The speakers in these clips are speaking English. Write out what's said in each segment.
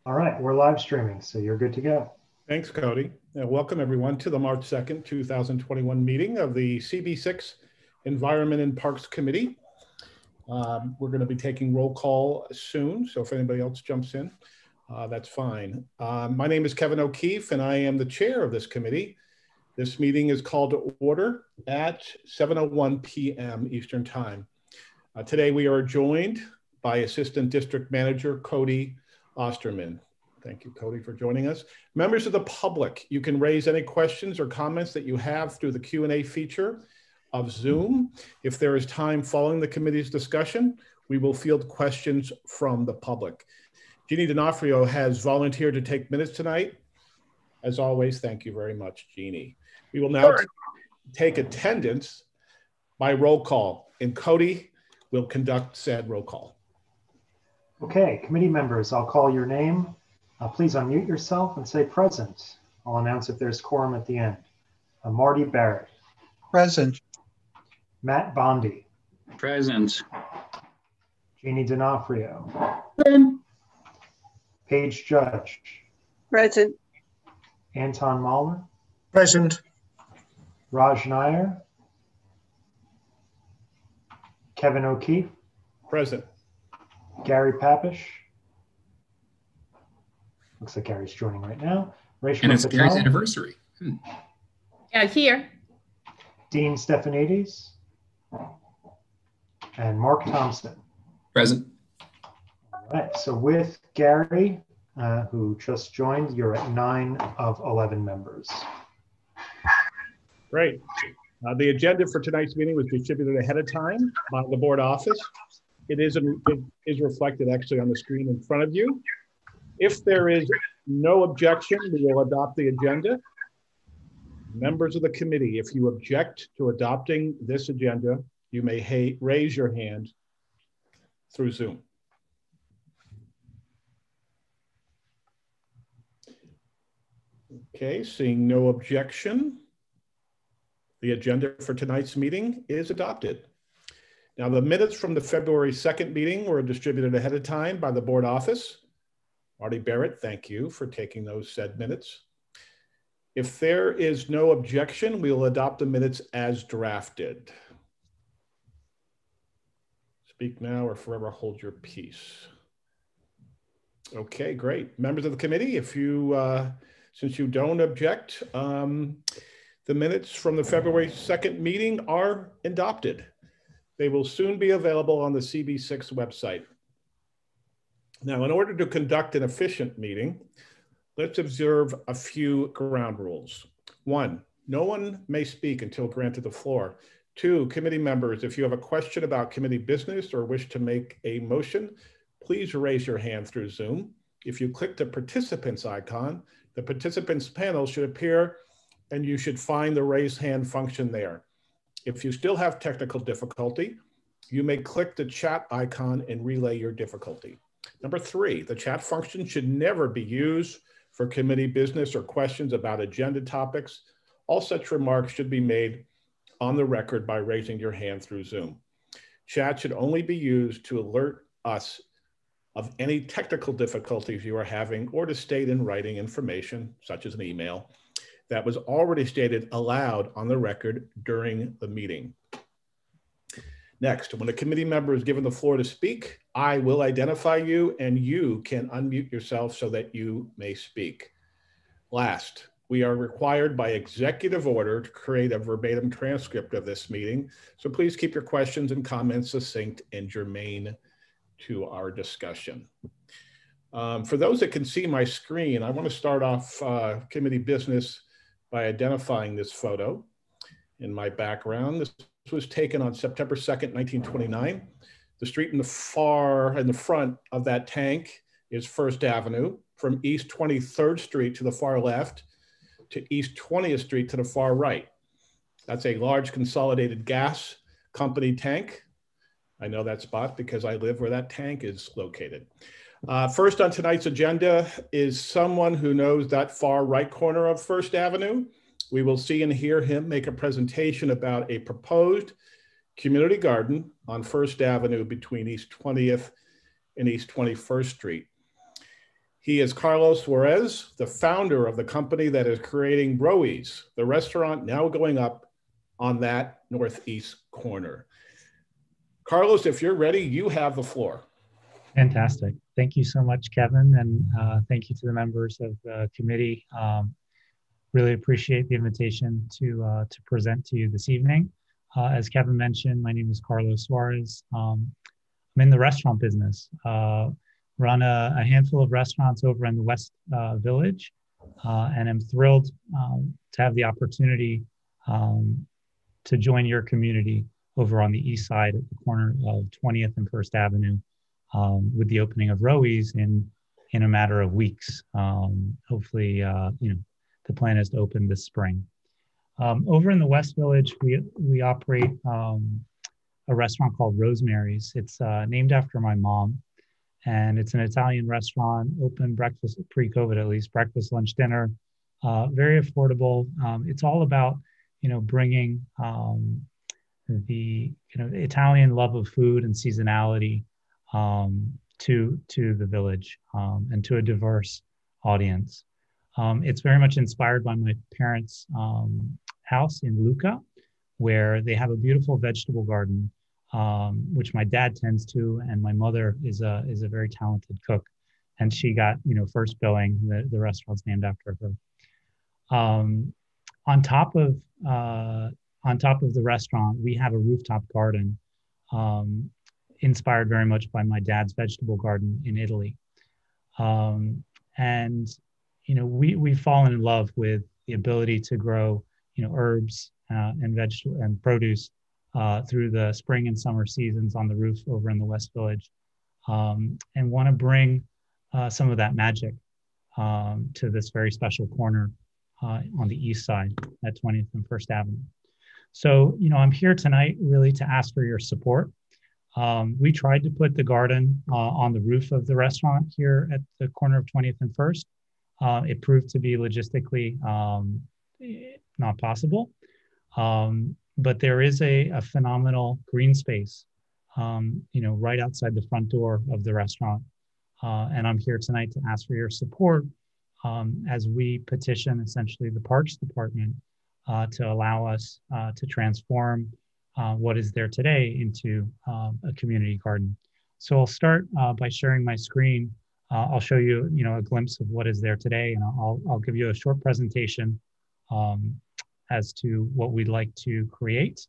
All right, we're live streaming, so you're good to go. Thanks, Cody. Welcome everyone to the March 2nd, 2021 meeting of the CB6 Environment and Parks Committee. We're going to be taking roll call soon, so if anybody else jumps in, that's fine. My name is Kevin O'Keefe, and I am the chair of this committee. This meeting is called to order at 7:01 p.m. Eastern Time. Today we are joined by Assistant District Manager Cody Osterman. Thank you, Cody, for joining us. Members of the public, you can raise any questions or comments that you have through the Q&A feature of Zoom. If there is time following the committee's discussion, we will field questions from the public. Jeannie D'Onofrio has volunteered to take minutes tonight. As always, thank you very much, Jeannie. We will now take attendance by roll call, and Cody will conduct said roll call. Okay, committee members, I'll call your name. Please unmute yourself and say present. I'll announce if there's quorum at the end. Marty Barrett. Present. Matt Bondi. Present. Jeannie D'Onofrio. Present. Paige Judge. Present. Anton Mahler. Present. Raj Nair. Kevin O'Keefe. Present. Gary Papish. Looks like Gary's joining right now. Reshma And it's Patel. Gary's anniversary. Yeah, here. Dean Stephanides. And Mark Thompson. Present. All right, so with Gary, who just joined, you're at 9 of 11 members. Great. The agenda for tonight's meeting was distributed ahead of time by the board office. It is reflected actually on the screen in front of you. If there is no objection, we will adopt the agenda. Members of the committee, if you object to adopting this agenda, you may raise your hand through Zoom. Okay, seeing no objection, the agenda for tonight's meeting is adopted. Now, the minutes from the February 2nd meeting were distributed ahead of time by the board office. Marty Barrett, thank you for taking those said minutes. If there is no objection, we will adopt the minutes as drafted. Speak now or forever hold your peace. Okay, great. Members of the committee, if you, since you don't object, the minutes from the February 2nd meeting are adopted. They will soon be available on the CB6 website. Now, in order to conduct an efficient meeting, let's observe a few ground rules. 1, no one may speak until granted the floor. 2, committee members, if you have a question about committee business or wish to make a motion, please raise your hand through Zoom. If you click the participants icon, the participants panel should appear and you should find the raise hand function there. If you still have technical difficulty, you may click the chat icon and relay your difficulty. Number 3, the chat function should never be used for committee business or questions about agenda topics. All such remarks should be made on the record by raising your hand through Zoom. Chat should only be used to alert us of any technical difficulties you are having or to state in writing information, such as an email, that was already stated aloud on the record during the meeting. Next, when a committee member is given the floor to speak, I will identify you and you can unmute yourself so that you may speak. Last, we are required by executive order to create a verbatim transcript of this meeting, so please keep your questions and comments succinct and germane to our discussion. For those that can see my screen, I want to start off committee business by identifying this photo in my background. This was taken on September 2nd, 1929. The street in the front of that tank is First Avenue, from East 23rd Street to the far left to East 20th Street to the far right. That's a large consolidated gas company tank. I know that spot because I live where that tank is located. First on tonight's agenda is someone who knows that far right corner of First Avenue. We will see and hear him make a presentation about a proposed community garden on First Avenue between East 20th and East 21st Street. He is Carlos Suarez, the founder of the company that is creating Roe's, the restaurant now going up on that northeast corner. Carlos, if you're ready, you have the floor. Fantastic. Thank you so much, Kevin, and thank you to the members of the committee. Really appreciate the invitation to present to you this evening. As Kevin mentioned, my name is Carlos Suarez. I'm in the restaurant business. Run a handful of restaurants over in the West Village, and I'm thrilled to have the opportunity to join your community over on the east side at the corner of 20th and First Avenue with the opening of Roe's in a matter of weeks. Hopefully, the plan is to open this spring. Over in the West Village, we operate a restaurant called Rosemarys. It's named after my mom. And it's an Italian restaurant, open breakfast, pre-COVID at least, breakfast, lunch, dinner, very affordable. It's all about, bringing the Italian love of food and seasonality to the village and to a diverse audience. It's very much inspired by my parents' house in Lucca, where they have a beautiful vegetable garden, which my dad tends to, and my mother is a very talented cook, and she got first billing. The restaurant's named after her. On top of the restaurant, we have a rooftop garden, inspired very much by my dad's vegetable garden in Italy, and we've fallen in love with the ability to grow herbs and vegetable and produce through the spring and summer seasons on the roof over in the West Village, and want to bring some of that magic to this very special corner on the east side at 20th and First Avenue. So, I'm here tonight really to ask for your support. We tried to put the garden on the roof of the restaurant here at the corner of 20th and First. It proved to be logistically not possible. But there is a phenomenal green space, right outside the front door of the restaurant. And I'm here tonight to ask for your support as we petition essentially the Parks Department to allow us to transform what is there today into a community garden. So I'll start by sharing my screen. I'll show you, a glimpse of what is there today, and I'll give you a short presentation as to what we'd like to create.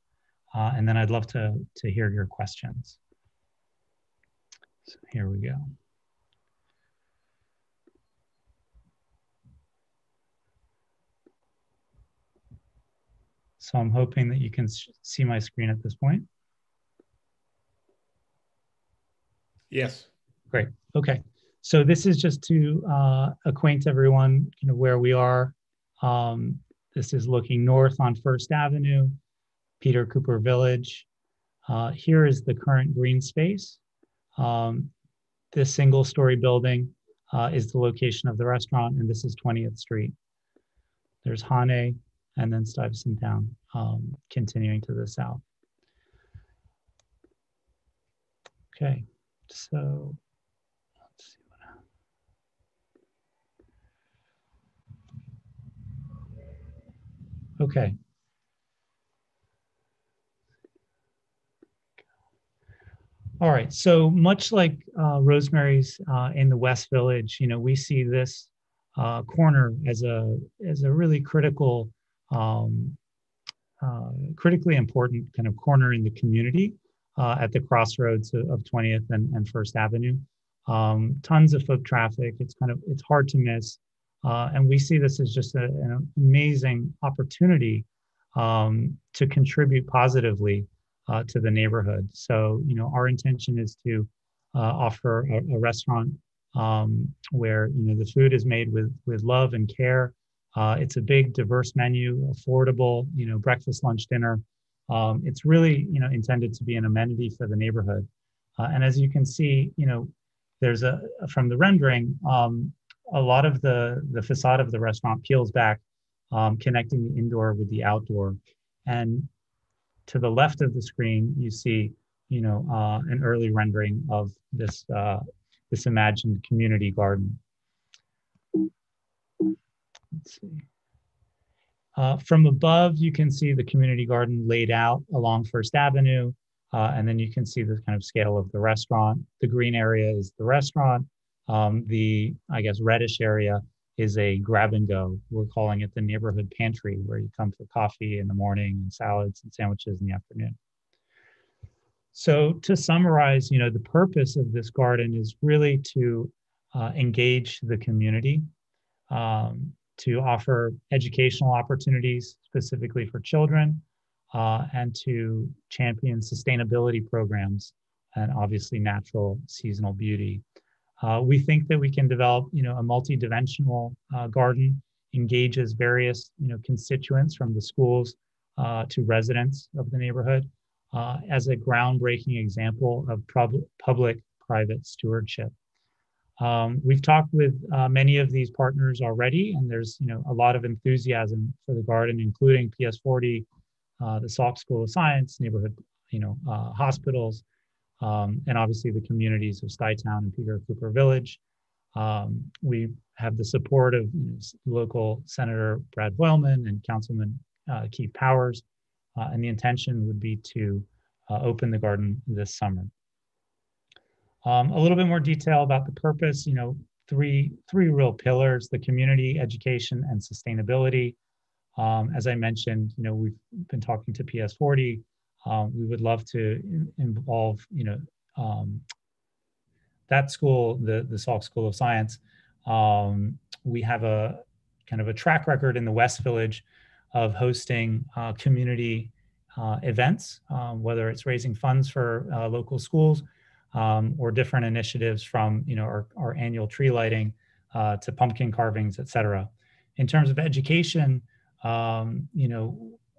And then I'd love to hear your questions. So here we go. So I'm hoping that you can see my screen at this point. Yes. Great. Okay. So this is just to acquaint everyone, where we are. This is looking north on First Avenue, Peter Cooper Village. Here is the current green space. This single-story building is the location of the restaurant, and this is 20th Street. There's Hane and then Stuyvesant Town, continuing to the south. Okay, so let's see what happens. Okay. All right, so much like Rosemary's in the West Village, we see this corner as a really critical, critically important kind of corner in the community at the crossroads of 20th and First Avenue. Tons of foot traffic. It's hard to miss, and we see this as just an amazing opportunity to contribute positively to the neighborhood. So, our intention is to offer a restaurant where, the food is made with love and care. It's a big, diverse menu, affordable, breakfast, lunch, dinner. It's really, intended to be an amenity for the neighborhood. And as you can see, there's from the rendering, a lot of the facade of the restaurant peels back, connecting the indoor with the outdoor. And to the left of the screen, you see, an early rendering of this imagined community garden. let's see. From above, you can see the community garden laid out along First Avenue, and then you can see the kind of scale of the restaurant. The green area is the restaurant. The, I guess, reddish area is a grab and go. We're calling it the neighborhood pantry, where you come for coffee in the morning and salads and sandwiches in the afternoon. So to summarize, the purpose of this garden is really to engage the community, to offer educational opportunities specifically for children, and to champion sustainability programs and obviously natural seasonal beauty. We think that we can develop, a multi-dimensional garden, engages various, constituents from the schools to residents of the neighborhood as a groundbreaking example of public-private stewardship. We've talked with many of these partners already, and there's a lot of enthusiasm for the garden, including PS40, the Salk School of Science, neighborhood hospitals, and obviously the communities of Stuytown and Peter Cooper Village. We have the support of local Senator Brad Wellman and Councilman Keith Powers, and the intention would be to open the garden this summer. A little bit more detail about the purpose, three real pillars: the community, education, and sustainability. As I mentioned, we've been talking to PS40. We would love to involve, that school, the Salk School of Science. We have a kind of a track record in the West Village of hosting community events, whether it's raising funds for local schools, or different initiatives from our annual tree lighting to pumpkin carvings, et cetera. In terms of education,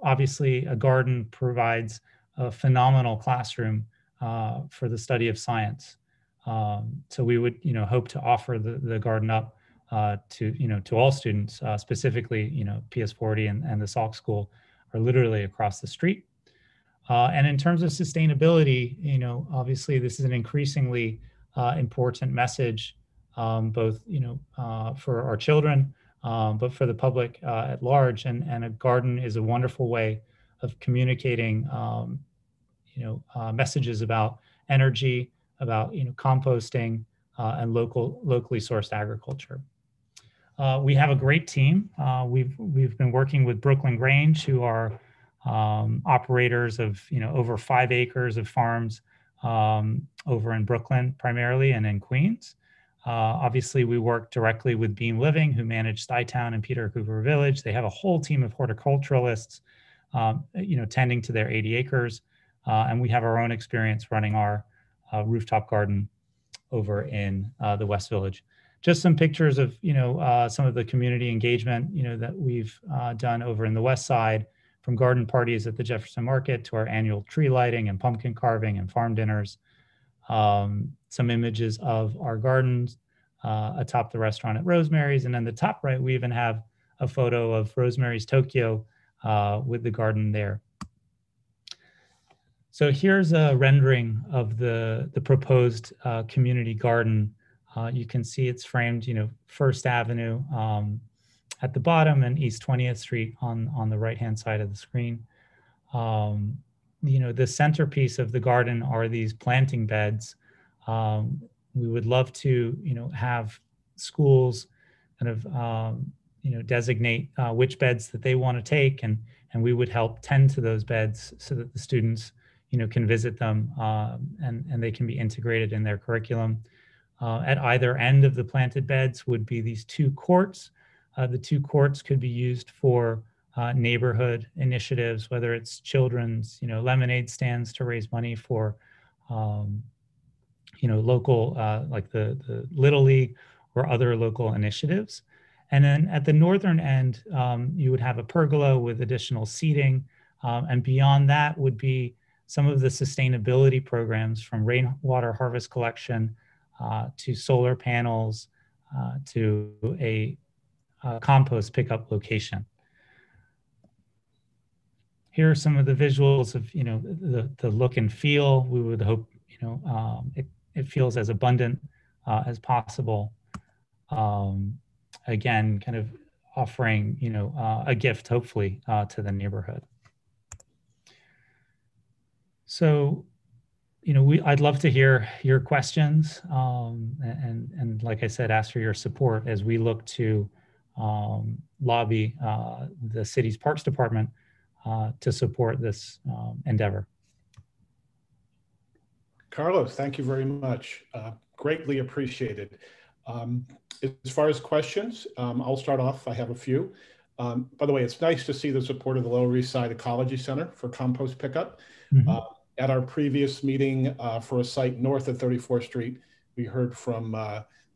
obviously a garden provides a phenomenal classroom for the study of science. So we would hope to offer the garden up to all students, specifically PS40 and the Salk School are literally across the street. And in terms of sustainability, obviously this is an increasingly important message, both, for our children, but for the public at large. And a garden is a wonderful way of communicating, messages about energy, about, composting, and locally sourced agriculture. We have a great team. We've been working with Brooklyn Grange, who are operators of over 5 acres of farms over in Brooklyn primarily and in Queens. Obviously, we work directly with Beam Living, who manage Stuytown and Peter Cooper Village. They have a whole team of horticulturalists, tending to their 80 acres, and we have our own experience running our rooftop garden over in the West Village. Just some pictures of some of the community engagement that we've done over in the West Side, from garden parties at the Jefferson Market to our annual tree lighting and pumpkin carving and farm dinners. Some images of our gardens atop the restaurant at Rosemarys. And then the top right, we even have a photo of Rosemarys Tokyo with the garden there. So here's a rendering of the proposed community garden. You can see it's framed, First Avenue at the bottom and East 20th Street on the right-hand side of the screen. The centerpiece of the garden are these planting beds. We would love to, have schools kind of, designate which beds that they want to take, and we would help tend to those beds so that the students, can visit them and they can be integrated in their curriculum. At either end of the planted beds would be these 2 courts. The 2 courts could be used for neighborhood initiatives, whether it's children's, lemonade stands to raise money for, local, like the Little League or other local initiatives. And then at the northern end, you would have a pergola with additional seating. And beyond that would be some of the sustainability programs, from rainwater harvest collection to solar panels to a compost pickup location. Here are some of the visuals of the look and feel. We would hope it feels as abundant as possible. Again, kind of offering, a gift, hopefully, to the neighborhood. So, I'd love to hear your questions, and like I said, ask for your support as we look to lobby the city's Parks Department to support this endeavor. Carlos, thank you very much. Greatly appreciated. As far as questions, I'll start off. I have a few. By the way, it's nice to see the support of the Lower East Side Ecology Center for compost pickup. Mm-hmm. At our previous meeting for a site north of 34th Street, we heard from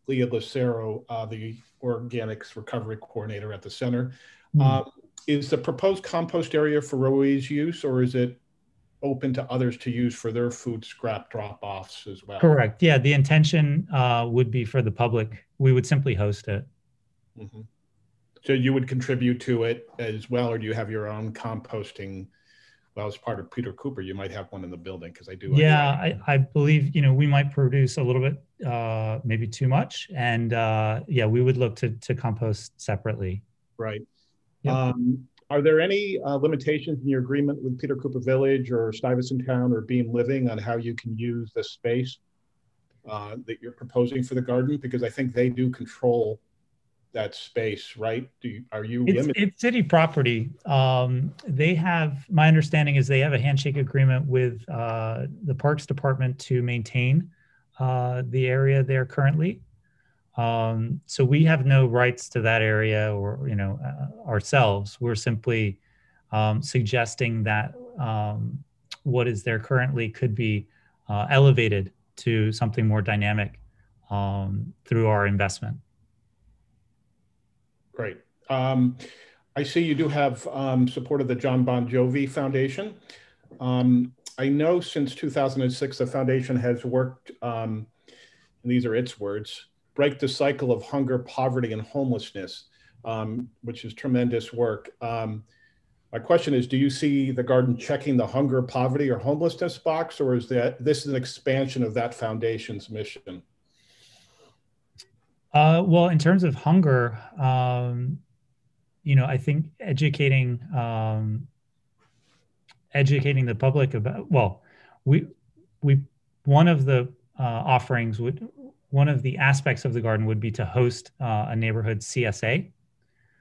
Leah Lucero, the Organics Recovery Coordinator at the center. Mm-hmm. Is the proposed compost area for Roe's use, or is it open to others to use for their food scrap drop-offs as well? Correct. Yeah, the intention would be for the public. We would simply host it. Mm-hmm. So you would contribute to it as well, or do you have your own composting? Well, as part of Peter Cooper, you might have one in the building, because I do. Yeah, I believe, we might produce a little bit, maybe too much. And yeah, we would look to compost separately. Right. Yep. Are there any limitations in your agreement with Peter Cooper Village or Stuyvesant Town or Beam Living on how you can use the space that you're proposing for the garden? Because I think they do control that space, right? Are you limited? It's city property. They have, my understanding is they have a handshake agreement with the Parks Department to maintain the area there currently. So we have no rights to that area or, ourselves. We're simply suggesting that what is there currently could be elevated to something more dynamic through our investment. Great. I see you do have support of the John Bon Jovi Foundation. I know since 2006, the foundation has worked, and these are its words, break the cycle of hunger, poverty, and homelessness, which is tremendous work. My question is, do you see the garden checking the hunger, poverty, or homelessness box, or is this an expansion of that foundation's mission? Well, in terms of hunger, I think educating the public about, well, one of the offerings one of the aspects of the garden would be to host a neighborhood CSA.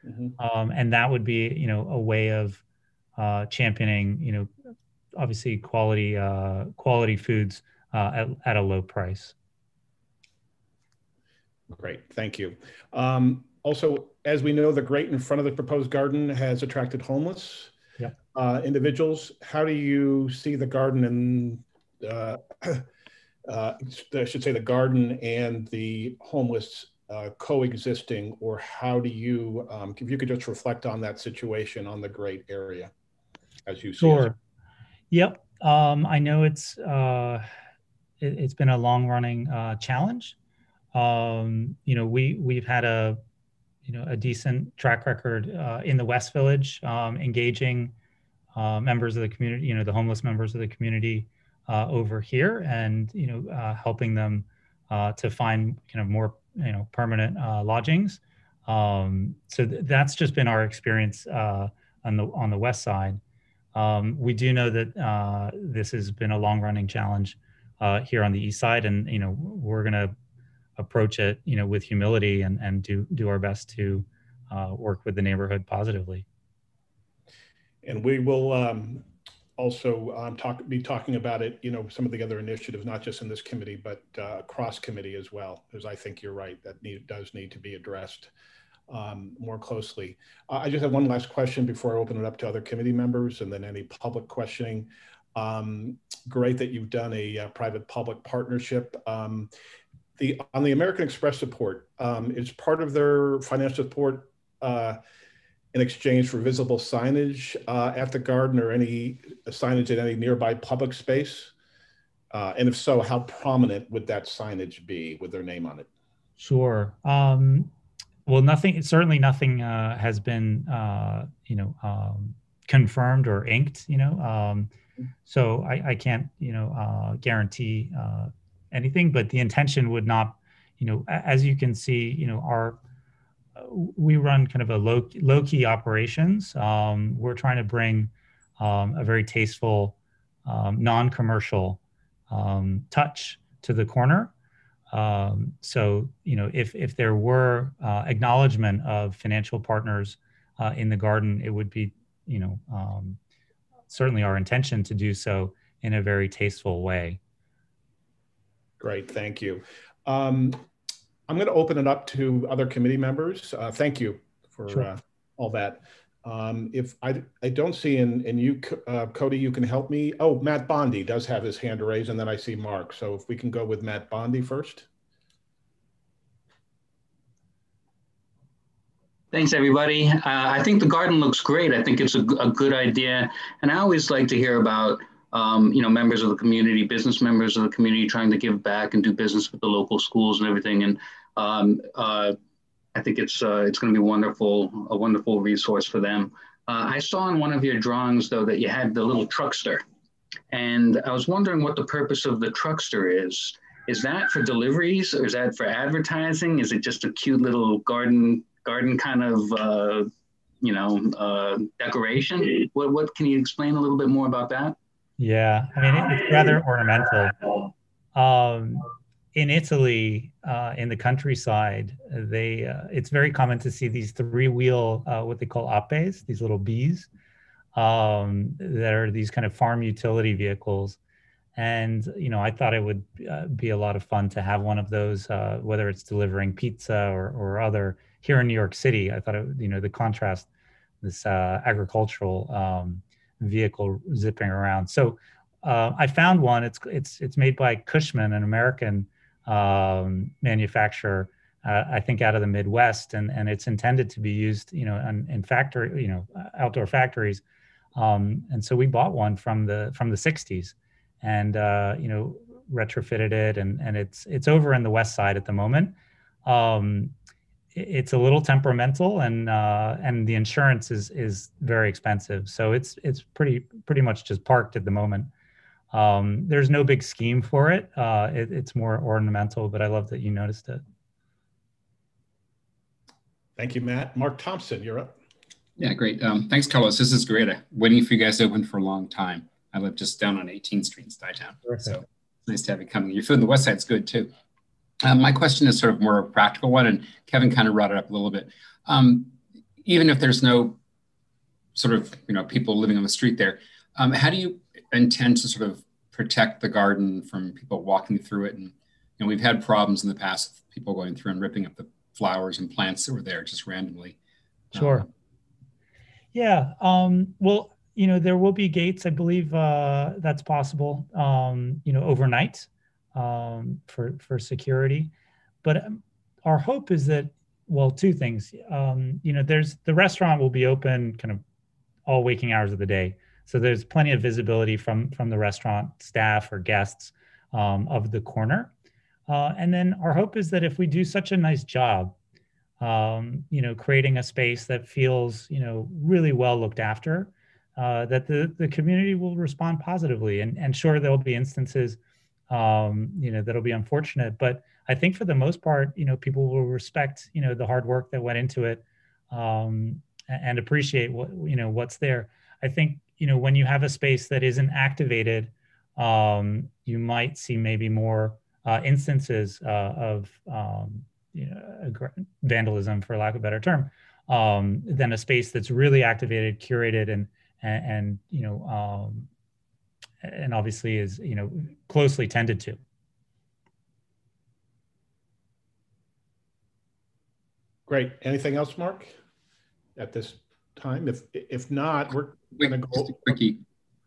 Mm-hmm. And that would be, a way of championing, obviously quality foods at a low price. Great, thank you. Also, as we know, the grate in front of the proposed garden has attracted homeless individuals. How do you see the garden and I should say the garden and the homeless coexisting, or how do you, if you could just reflect on that situation on the grate area as you see it? Sure. Yep. I know it's been a long-running challenge. We've had a decent track record in the West Village, engaging members of the community, the homeless members of the community over here, and helping them to find kind of more permanent lodgings. So that's just been our experience on the West side. We do know that this has been a long-running challenge here on the East side, and we're going to approach it with humility and do our best to work with the neighborhood positively. And we will also be talking about it, some of the other initiatives, not just in this committee, but cross committee as well, because I think you're right, that does need to be addressed more closely. I just have one last question before I open it up to other committee members and then any public questioning. Great that you've done a private-public partnership. On the American Express support, is part of their financial support in exchange for visible signage at the garden, or any signage at any nearby public space? And if so, how prominent would that signage be with their name on it? Sure. Well, certainly nothing has been, confirmed or inked, so I can't, guarantee anything, but the intention would not, as you can see, we run kind of a low key operations. We're trying to bring a very tasteful, non-commercial touch to the corner. So, if there were acknowledgement of financial partners in the garden, it would be, certainly our intention to do so in a very tasteful way. Great, thank you. I'm going to open it up to other committee members. Thank you for Sure. All that. If I don't see, and you, Cody, you can help me. Oh, Matt Bondi does have his hand raised, and then I see Mark. So if we can go with Matt Bondi first. Thanks, everybody. I think the garden looks great. I think it's a good idea. And I always like to hear about, members of the community, business members of the community trying to give back and do business with the local schools and everything. And I think it's going to be a wonderful resource for them. I saw in one of your drawings, though, that you had the little truckster. And I was wondering what the purpose of the truckster is. Is that for deliveries, or is that for advertising? Is it just a cute little garden kind of, decoration? What can you explain a little bit more about that? Yeah, I mean, it's rather ornamental. In Italy, in the countryside, it's very common to see these three-wheel, what they call apes, these little bees, that are these kind of farm utility vehicles. And, I thought it would be a lot of fun to have one of those, whether it's delivering pizza or other. Here in New York City, I thought, the contrast, this agricultural vehicle zipping around. So I found one. It's made by Cushman, an American manufacturer, I think out of the Midwest, and it's intended to be used, in factory, outdoor factories. And so we bought one from the 60s, and retrofitted it, and it's over in the West Side at the moment. It's a little temperamental, and the insurance is very expensive. So it's pretty much just parked at the moment. There's no big scheme for it. It's more ornamental, but I love that you noticed it. Thank you, Matt. Mark Thompson, you're up. Yeah, great. Thanks, Carlos. This is great. I'm waiting for you guys to open for a long time. I live just down on 18th Street in Stuytown. Perfect. So it's nice to have you coming. Your food on the West Side's good too. My question is sort of more a practical one, and Kevin kind of brought it up a little bit. Even if there's no sort of, people living on the street there, how do you intend to sort of protect the garden from people walking through it? And we've had problems in the past with people going through and ripping up the flowers and plants that were there just randomly. Sure. Yeah. Well, there will be gates. I believe that's possible, overnight for security. But our hope is that, well, two things. There's the restaurant will be open kind of all waking hours of the day. So there's plenty of visibility from the restaurant staff or guests of the corner. And then our hope is that if we do such a nice job, creating a space that feels, really well looked after, that the community will respond positively. And sure, there'll be instances, that'll be unfortunate, but I think for the most part, people will respect, the hard work that went into it, and appreciate what's there. I think, when you have a space that isn't activated, you might see maybe more instances of vandalism, for lack of a better term, than a space that's really activated, curated, and obviously is closely tended to. Great. Anything else, Mark, at this time? If not, we're going to go. Just a quickie.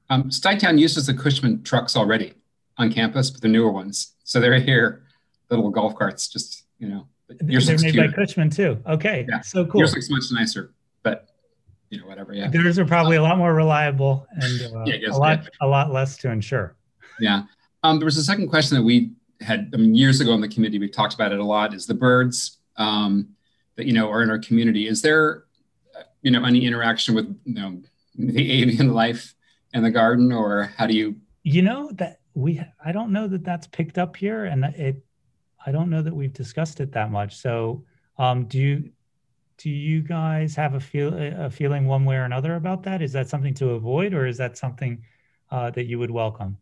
Stuytown uses the Cushman trucks already on campus, but the newer ones. So they're here, little golf carts, just, yours they're looks made cute. by Cushman too. Okay, Yeah. so cool. Yours looks much nicer, but whatever. Yeah. Theirs are probably a lot more reliable and a lot less to insure. Yeah. There was a second question that we had, years ago in the committee, we talked about it a lot, is the birds that, are in our community. Is there, any interaction with, the avian life in the garden, or how do you? I don't know that that's picked up here, and I don't know that we've discussed it that much. So do do you guys have a feeling one way or another about that? Is that something to avoid, or is that something that you would welcome?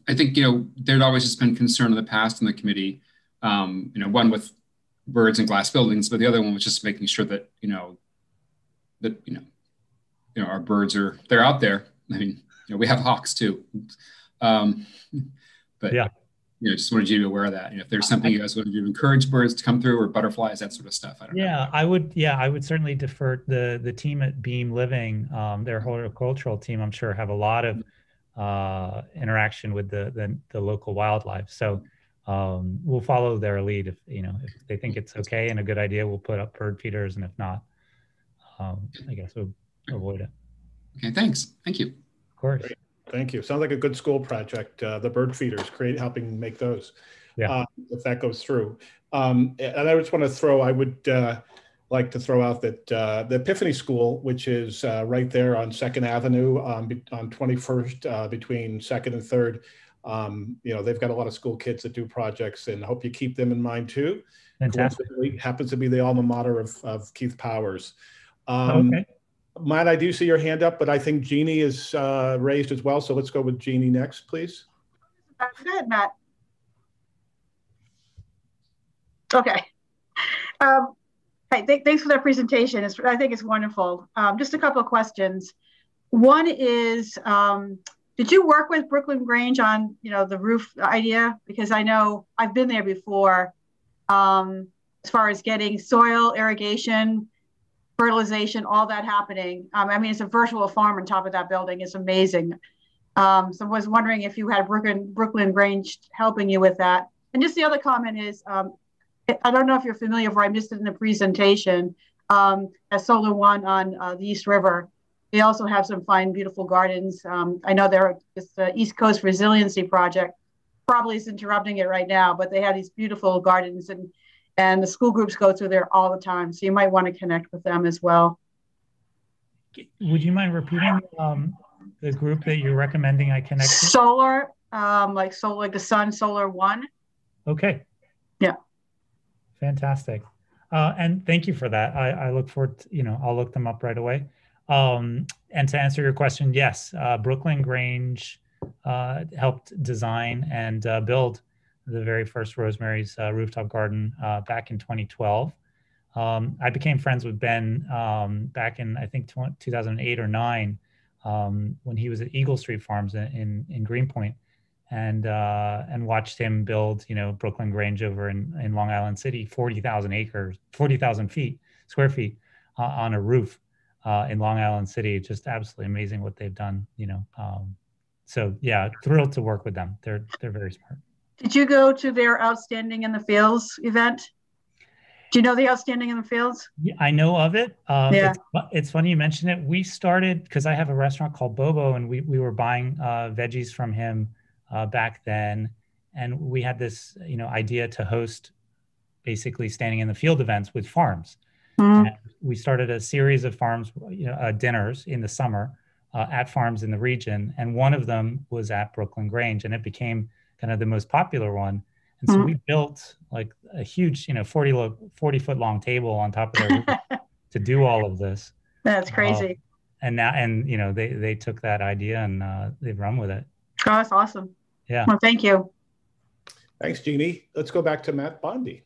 I think, there'd always just been concern in the past in the committee, one with birds and glass buildings, but the other one was just making sure that, our birds they're out there. I mean, we have hawks too. But yeah, just wanted you to be aware of that. If there's something you guys want to do to encourage birds to come through, or butterflies, that sort of stuff. I don't know. I would certainly defer. The team at Beam Living, their horticultural team, I'm sure, have a lot of interaction with the local wildlife. So we'll follow their lead. If they think it's okay and a good idea, we'll put up bird feeders, and if not, I guess we'll avoid it. Okay, thanks. Thank you. Of course. Great. Thank you. Sounds like a good school project. The bird feeders, helping make those. Yeah. If that goes through. And I just want to I would like to throw out that the Epiphany School, which is right there on 2nd Avenue on 21st between 2nd and 3rd. They've got a lot of school kids that do projects, and hope you keep them in mind too. Fantastic. Happens to be the alma mater of Keith Powers. Okay. Matt, I do see your hand up, but I think Jeannie is raised as well. So let's go with Jeannie next, please. Go ahead, Matt. Okay. Hey, thanks for that presentation. I think it's wonderful. Just a couple of questions. One is, did you work with Brooklyn Grange on, the roof idea? Because I know I've been there before, as far as getting soil, irrigation, fertilization, all that happening. I mean, it's a virtual farm on top of that building. It's amazing. So I was wondering if you had Brooklyn Grange helping you with that. And just the other comment is, I don't know if you're familiar, or I missed it in the presentation, at Solar One on the East River. They also have some fine, beautiful gardens. I know it's the East Coast Resiliency Project, probably is interrupting it right now, but they have these beautiful gardens, and the school groups go through there all the time. So you might want to connect with them as well. Would you mind repeating the group that you're recommending I connect with? Solar, like the sun, Solar One. Okay. Yeah. Fantastic. And thank you for that. I look forward to, I'll look them up right away. And to answer your question, yes, Brooklyn Grange helped design and build the very first Rosemary's rooftop garden back in 2012. I became friends with Ben back in, I think, 2008 or 9, when he was at Eagle Street Farms in Greenpoint, and watched him build, Brooklyn Grange over in Long Island City, 40,000 square feet on a roof in Long Island City. Just absolutely amazing what they've done, So yeah, thrilled to work with them. They're very smart. Did you go to their Outstanding in the Fields event? Do you know the Outstanding in the Fields? Yeah, I know of it. Yeah. It's funny you mention it. We started, because I have a restaurant called Bobo, and we were buying veggies from him back then. And we had this, idea to host basically standing in the field events with farms. Mm-hmm. And we started a series of farms, dinners in the summer at farms in the region. And one of them was at Brooklyn Grange, and it became kind of the most popular one. And so we built like a huge, 40-foot long table on top of their roof to do all of this. That's crazy. And they took that idea and they've run with it. Oh, that's awesome. Yeah. Well, thank you. Thanks, Jeannie. Let's go back to Matt Bondi.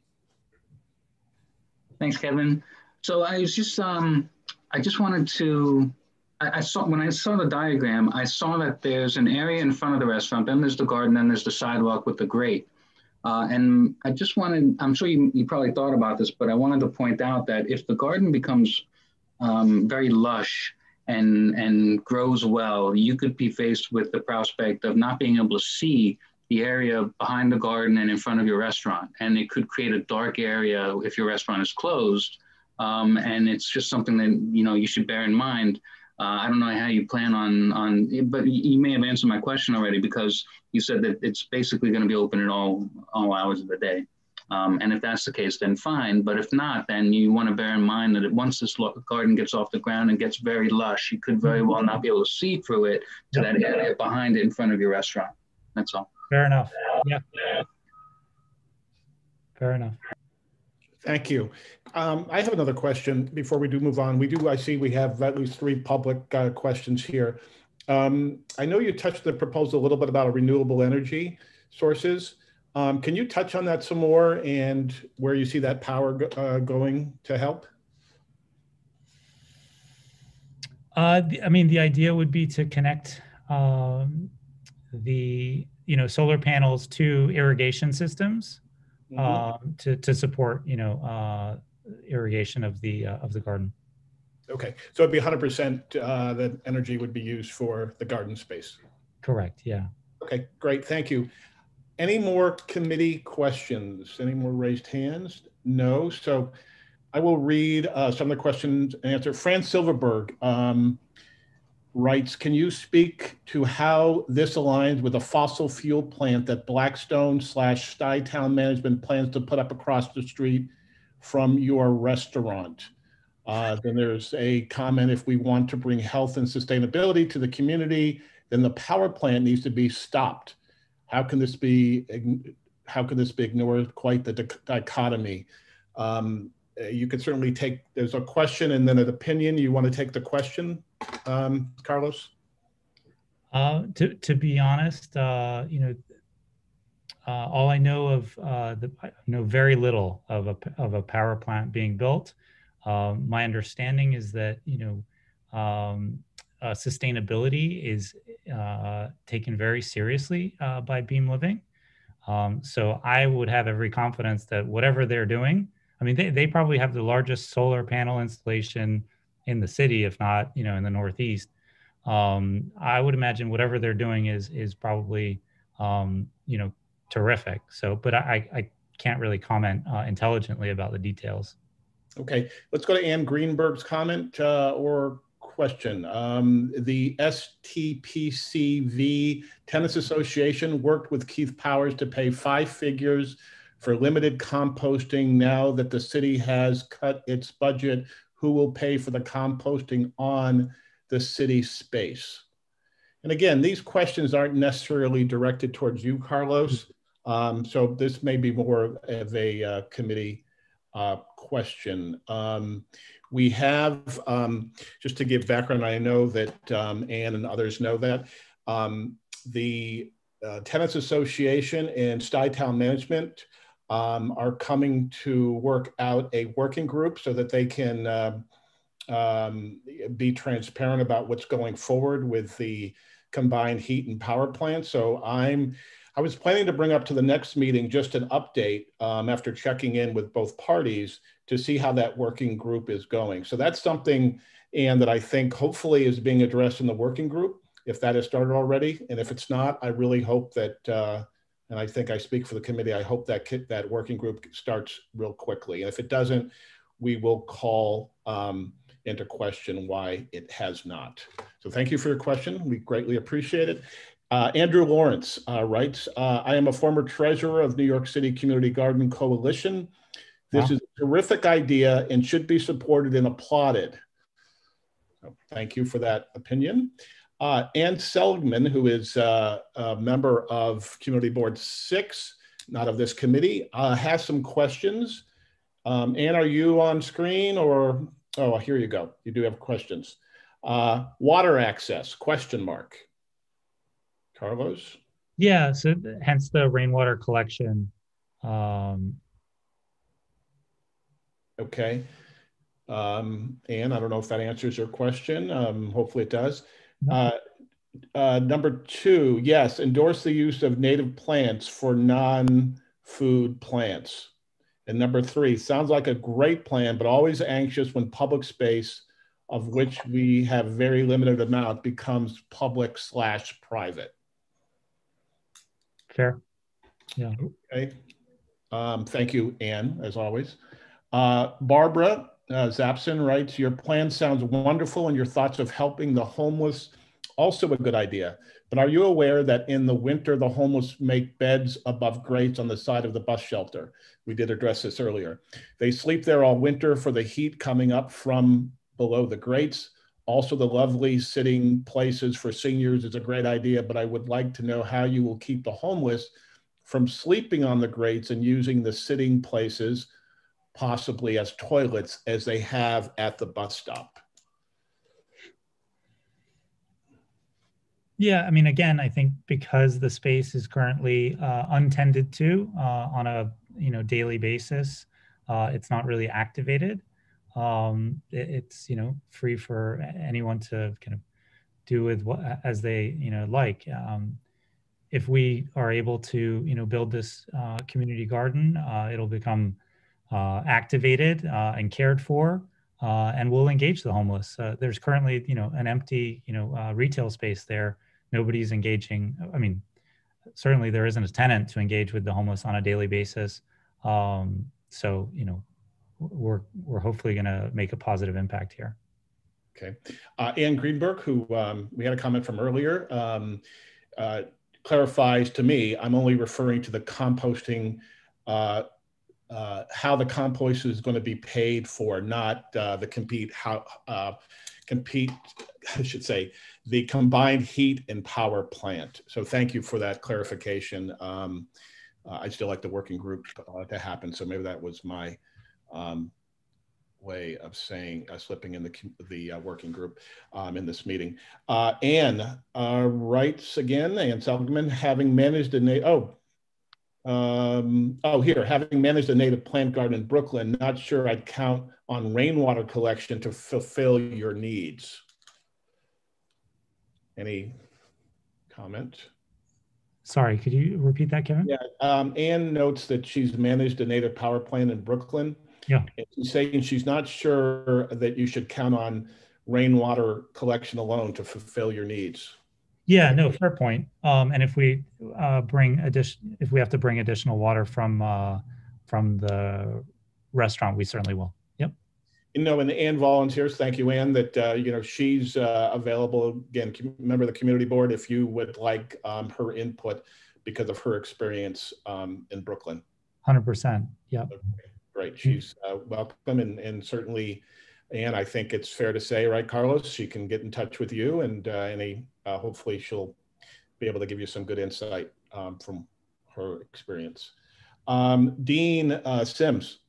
Thanks, Kevin. So I was just, I just wanted to, when I saw the diagram, I saw that there's an area in front of the restaurant, then there's the garden, then there's the sidewalk with the grate. And I just wanted, I'm sure you probably thought about this, but I wanted to point out that if the garden becomes very lush and grows well, you could be faced with the prospect of not being able to see the area behind the garden and in front of your restaurant. And it could create a dark area if your restaurant is closed. And it's just something that, you should bear in mind. I don't know how you plan on, but you may have answered my question already, because you said that it's basically going to be open at all hours of the day. And if that's the case, then fine. But if not, then you want to bear in mind that once this garden gets off the ground and gets very lush, you could very well not be able to see through it to that area behind it in front of your restaurant. That's all. Fair enough. Yeah. Fair enough. Thank you. I have another question before we do move on. I see we have at least 3 public questions here. I know you touched the proposal a little bit about renewable energy sources. Can you touch on that some more and where you see that power going to help? I mean, the idea would be to connect the solar panels to irrigation systems to support irrigation of the garden. Okay, so it'd be 100% that energy would be used for the garden space. Correct. Yeah. Okay, great. Thank you. Any more committee questions? Any more raised hands? No. So I will read some of the questions and answer. Fran Silverberg writes, can you speak to how this aligns with a fossil fuel plant that Blackstone/Stuytown Management plans to put up across the street from your restaurant? Then there's a comment, if we want to bring health and sustainability to the community, then the power plant needs to be stopped. How can this be ignored? Quite the dichotomy. You could certainly take, there's a question and then an opinion. You want to take the question, Carlos? To be honest, all I know of, I know very little of a power plant being built. My understanding is that, sustainability is taken very seriously by Beam Living. So I would have every confidence that whatever they're doing, I mean, they probably have the largest solar panel installation in the city, if not, in the Northeast. I would imagine whatever they're doing is probably, terrific. So, but I can't really comment intelligently about the details. Okay, let's go to Ann Greenberg's comment or question. The STPCV Tenants Association worked with Keith Powers to pay 5 figures for limited composting. Now that the city has cut its budget, who will pay for the composting on the city space? And again, these questions aren't necessarily directed towards you, Carlos. So this may be more of a committee question. We have, just to give background, I know that Ann and others know that, the Tenants Association and Stuytown Management are coming to work out a working group so that they can be transparent about what's going forward with the combined heat and power plant. So I was planning to bring up to the next meeting just an update after checking in with both parties to see how that working group is going. So that's something, and that I think hopefully is being addressed in the working group, if that has started already. And if it's not, I really hope that, and I think I speak for the committee, I hope that that working group starts real quickly. And if it doesn't, we will call into question why it has not. So thank you for your question. We greatly appreciate it. Andrew Lawrence writes, I am a former treasurer of New York City Community Garden Coalition. This is a terrific idea and should be supported and applauded. So thank you for that opinion. Ann Seligman, who is a member of Community Board 6, not of this committee, has some questions. Ann, are you on screen or, oh, here you go. You do have questions. Water access, question mark. Carlos? Yeah, so hence the rainwater collection. Okay. Ann, I don't know if that answers your question. Hopefully it does. Number 2, yes, endorse the use of native plants for non-food plants. And number 3, sounds like a great plan, but always anxious when public space, of which we have very limited amount, becomes public/private. Fair. Yeah. Okay. Thank you, Ann, as always. Barbara Zapson writes, your plan sounds wonderful and your thoughts of helping the homeless, also a good idea. But are you aware that in the winter, the homeless make beds above grates on the side of the bus shelter? We did address this earlier. They sleep there all winter for the heat coming up from below the grates. Also, the lovely sitting places for seniors is a great idea, but I would like to know how you will keep the homeless from sleeping on the grates and using the sitting places possibly as toilets as they have at the bus stop? Yeah, I mean, again, I think because the space is currently untended to on a daily basis, it's not really activated. It's free for anyone to kind of do with what as they like. If we are able to build this community garden, it'll become activated and cared for, and we'll engage the homeless. There's currently an empty retail space there. Nobody's engaging. I mean, certainly there isn't a tenant to engage with the homeless on a daily basis. So we're hopefully going to make a positive impact here. Okay, Ann Greenberg, who we had a comment from earlier, clarifies to me, I'm only referring to the composting, how the compost is going to be paid for, not the the combined heat and power plant. So thank you for that clarification. I still like the working group to happen. So maybe that was my way of saying slipping in the working group in this meeting. Anne writes again, Anne Seligman, having managed having managed a native plant garden in Brooklyn, not sure I'd count on rainwater collection to fulfill your needs. Any comment? Sorry, could you repeat that, Kevin? Yeah, Anne notes that she's managed a native power plant in Brooklyn. Yeah. And she's saying she's not sure that you should count on rainwater collection alone to fulfill your needs. Yeah, no, fair point. And if we have to bring additional water from the restaurant, we certainly will. Yep. And Anne volunteers. Thank you, Anne. That she's available again. Member of the community board, if you would like her input because of her experience in Brooklyn. 100%. Yep. Okay, great. She's welcome, and certainly, Anne, I think it's fair to say, right, Carlos, she can get in touch with you, and hopefully she'll be able to give you some good insight from her experience. Dean Sims.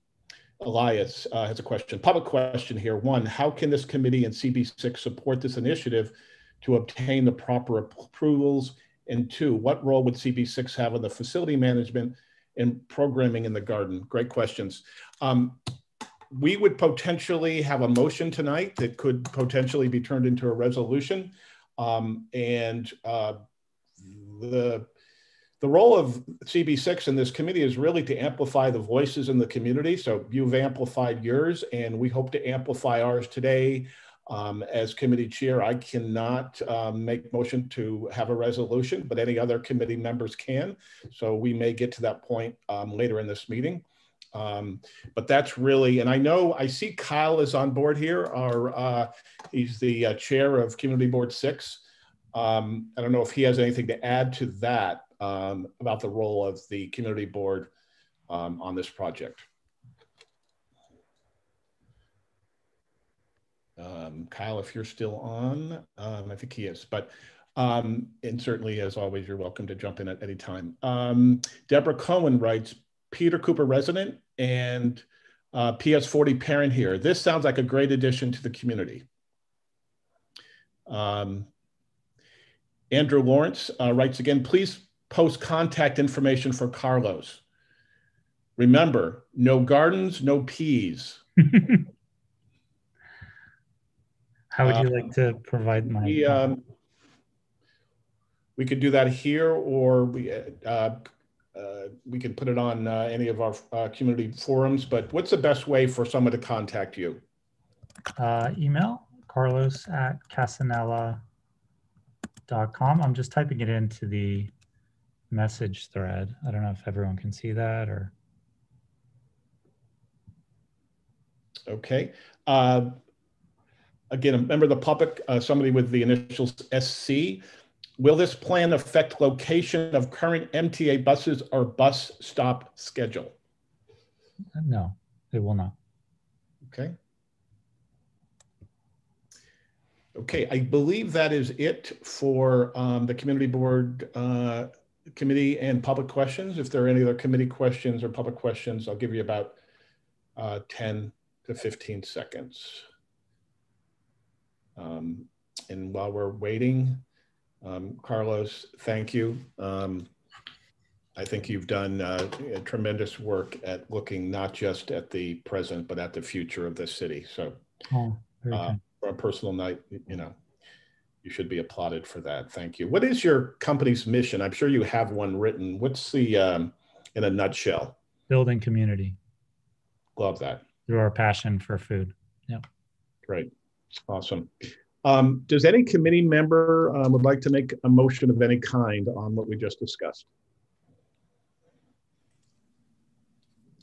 Elias has a question, public question here. One, how can this committee and CB6 support this initiative to obtain the proper approvals? And two, what role would CB6 have in the facility management and programming in the garden? Great questions. We would potentially have a motion tonight that could potentially be turned into a resolution. The role of CB6 in this committee is really to amplify the voices in the community. So you've amplified yours, and we hope to amplify ours today. As committee chair, I cannot make motion to have a resolution, but any other committee members can. So we may get to that point later in this meeting. But that's really, and I see Kyle is on board here. He's the chair of Community Board 6. I don't know if he has anything to add to that. About the role of the community board on this project. Kyle, if you're still on, I think he is, but and certainly, as always, you're welcome to jump in at any time. Deborah Cohen writes, Peter Cooper resident and PS40 parent here. This sounds like a great addition to the community. Andrew Lawrence writes again, please post contact information for Carlos. Remember, no gardens, no peas. How would you like to provide my? We could do that here, or we can put it on any of our community forums. But what's the best way for someone to contact you? Email carlos@casanella.com. I'm just typing it into the message thread. I don't know if everyone can see that or. Okay. Again, a member of the public, somebody with the initials SC. Will this plan affect location of current MTA buses or bus stop schedule? No, it will not. Okay. Okay, I believe that is it for the community board committee and public questions. If there are any other committee questions or public questions, I'll give you about 10 to 15 seconds. And while we're waiting, Carlos, thank you. I think you've done tremendous work at looking not just at the present, but at the future of the city. So for a personal night, you know, you should be applauded for that. Thank you. What is your company's mission? I'm sure you have one written. What's the, in a nutshell? Building community. Love that. Through our passion for food. Yeah. Great. Awesome. Does any committee member would like to make a motion of any kind on what we just discussed?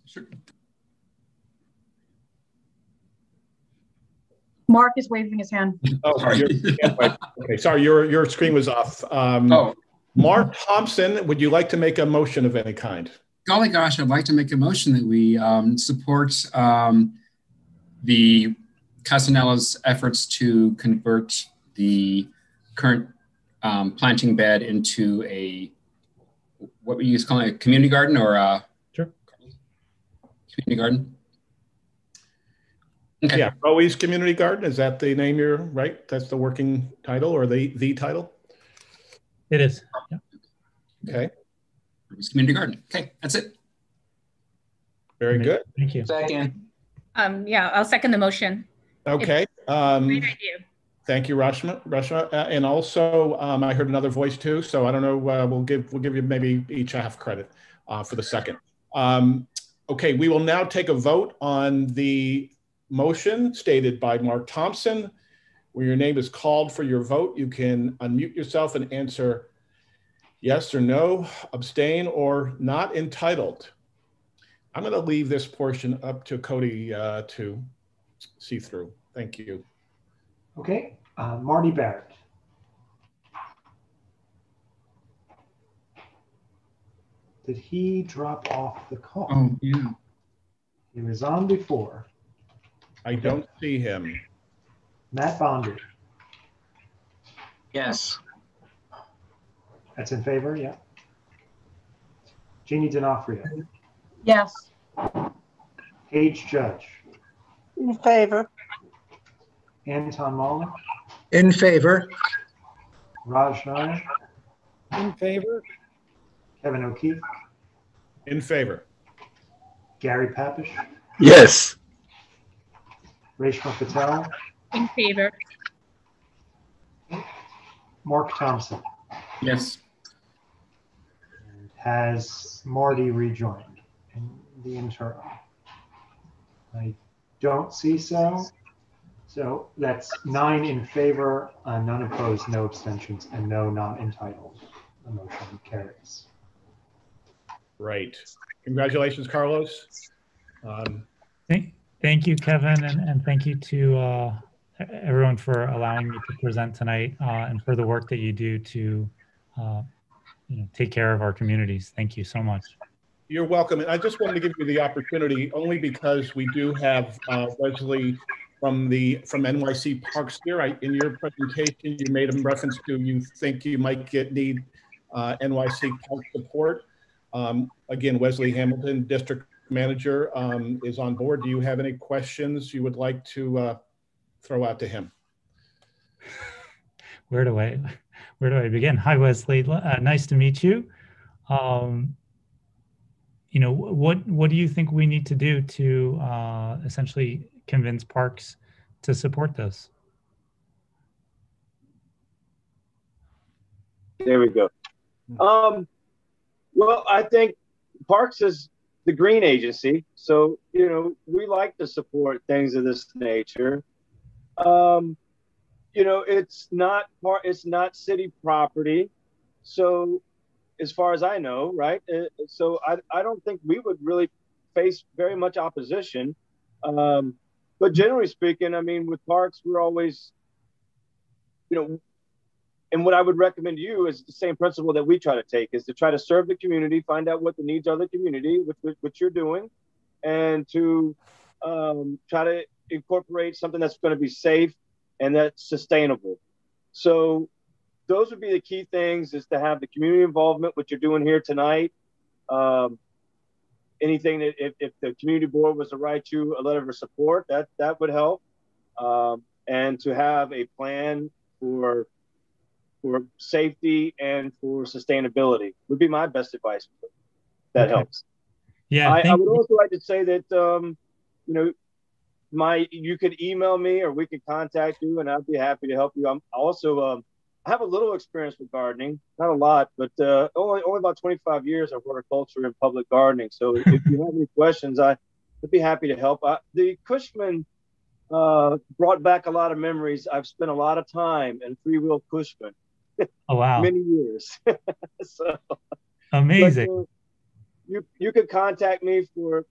Sure. Mark is waving his hand. Oh, sorry. Okay, sorry, your screen was off. Mark Thompson, would you like to make a motion of any kind? Golly gosh, I'd like to make a motion that we support the Casanella's efforts to convert the current planting bed into a, what we used to call it, a community garden or a community garden? Okay. Yeah, Rosemarys Community Garden, is that the name you're right? That's the working title or the title? It is. Yeah. Okay. Rosemarys Community Garden. Okay, that's it. Very good. Thank you. Second. Yeah, I'll second the motion. Okay. Great idea. Thank you, Rashma. And also, I heard another voice too. So I don't know. We'll give you maybe each half credit for the second. Okay, we will now take a vote on the motion stated by Mark Thompson. When your name is called for your vote, you can unmute yourself and answer yes or no, abstain, or not entitled. I'm going to leave this portion up to Cody to see through. Thank you. Okay, Marty Barrett. Did he drop off the call? Oh, yeah. He was on before. I don't see him. Matt Bondi. Yes. That's in favor, yeah. Jeannie D'Onofrio. Yes. Paige Judge. In favor. Anton Mahler. In favor. Raj Nair. In favor. Kevin O'Keefe. In favor. Gary Papish. Yes. Reshma Patel. In favor. Mark Thompson. Yes. And has Marty rejoined in the interim? I don't see so. So that's 9 in favor, none opposed, no abstentions, and no not entitled. The motion carries. Right. Congratulations, Carlos. Thank you, Kevin, and thank you to everyone for allowing me to present tonight and for the work that you do to take care of our communities. Thank you so much. You're welcome. And I just wanted to give you the opportunity only because we do have Wesley from NYC Parks here. In your presentation, you made a reference to you think you might need NYC Park support. Again, Wesley Hamilton, District Manager, is on board. Do you have any questions you would like to throw out to him? Where do I begin? Hi, Wesley. Nice to meet you. What do you think we need to do to essentially convince parks to support this? There we go. Well, I think Parks is the green agency, so we like to support things of this nature. It's not city property, so as far as I know, right? So I don't think we would really face very much opposition. But generally speaking, I mean, with parks, we're always, and what I would recommend to you is the same principle that we try to take, is to try to serve the community, find out what the needs are of the community, which you're doing, and to try to incorporate something that's going to be safe and that's sustainable. So those would be the key things, is to have the community involvement, what you're doing here tonight, anything that if the community board was to write you a letter of support, that would help. And to have a plan for safety and for sustainability would be my best advice. That helps. Yeah, I would also like to say that you know, you could email me or we could contact you, and I'd be happy to help you. I'm also I have a little experience with gardening, not a lot, but only about 25 years of horticulture and public gardening. So if you have any questions, I'd be happy to help. The Cushman brought back a lot of memories. I've spent a lot of time in three-wheel Cushman. Oh wow! Many years. So amazing. But, you could contact me for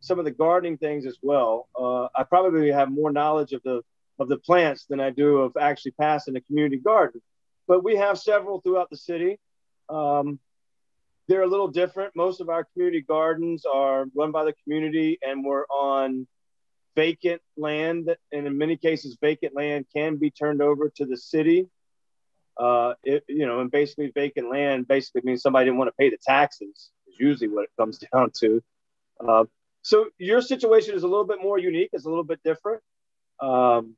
some of the gardening things as well. I probably have more knowledge of the plants than I do of actually passing a community garden. But we have several throughout the city. They're a little different. Most of our community gardens are run by the community, and we're on vacant land. And in many cases, vacant land can be turned over to the city. And basically vacant land basically means somebody didn't want to pay the taxes, is usually what it comes down to. So your situation is a little bit more unique. It's a little bit different. And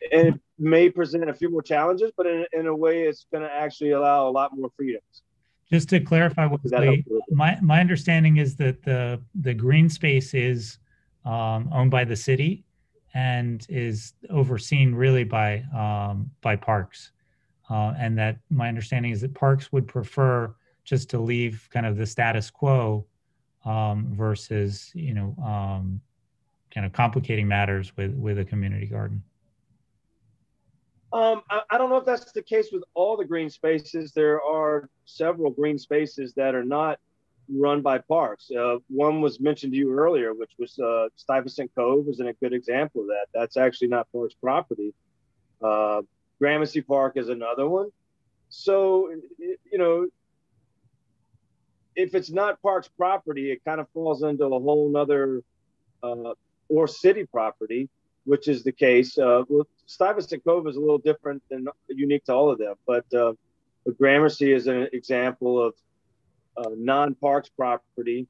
it may present a few more challenges, but in a way, it's going to actually allow a lot more freedoms. Just to clarify, my understanding is that the green space is owned by the city and is overseen really by parks. And that my understanding is that parks would prefer just to leave kind of the status quo versus, kind of complicating matters with a community garden. I don't know if that's the case with all the green spaces. There are several green spaces that are not run by parks. One was mentioned to you earlier, which was Stuyvesant Cove is a good example of that. That's actually not parks property. Gramercy Park is another one. So, if it's not parks property, it kind of falls into a whole nother or city property, which is the case. Stuyvesant Cove is a little different than unique to all of them, but Gramercy is an example of non-parks property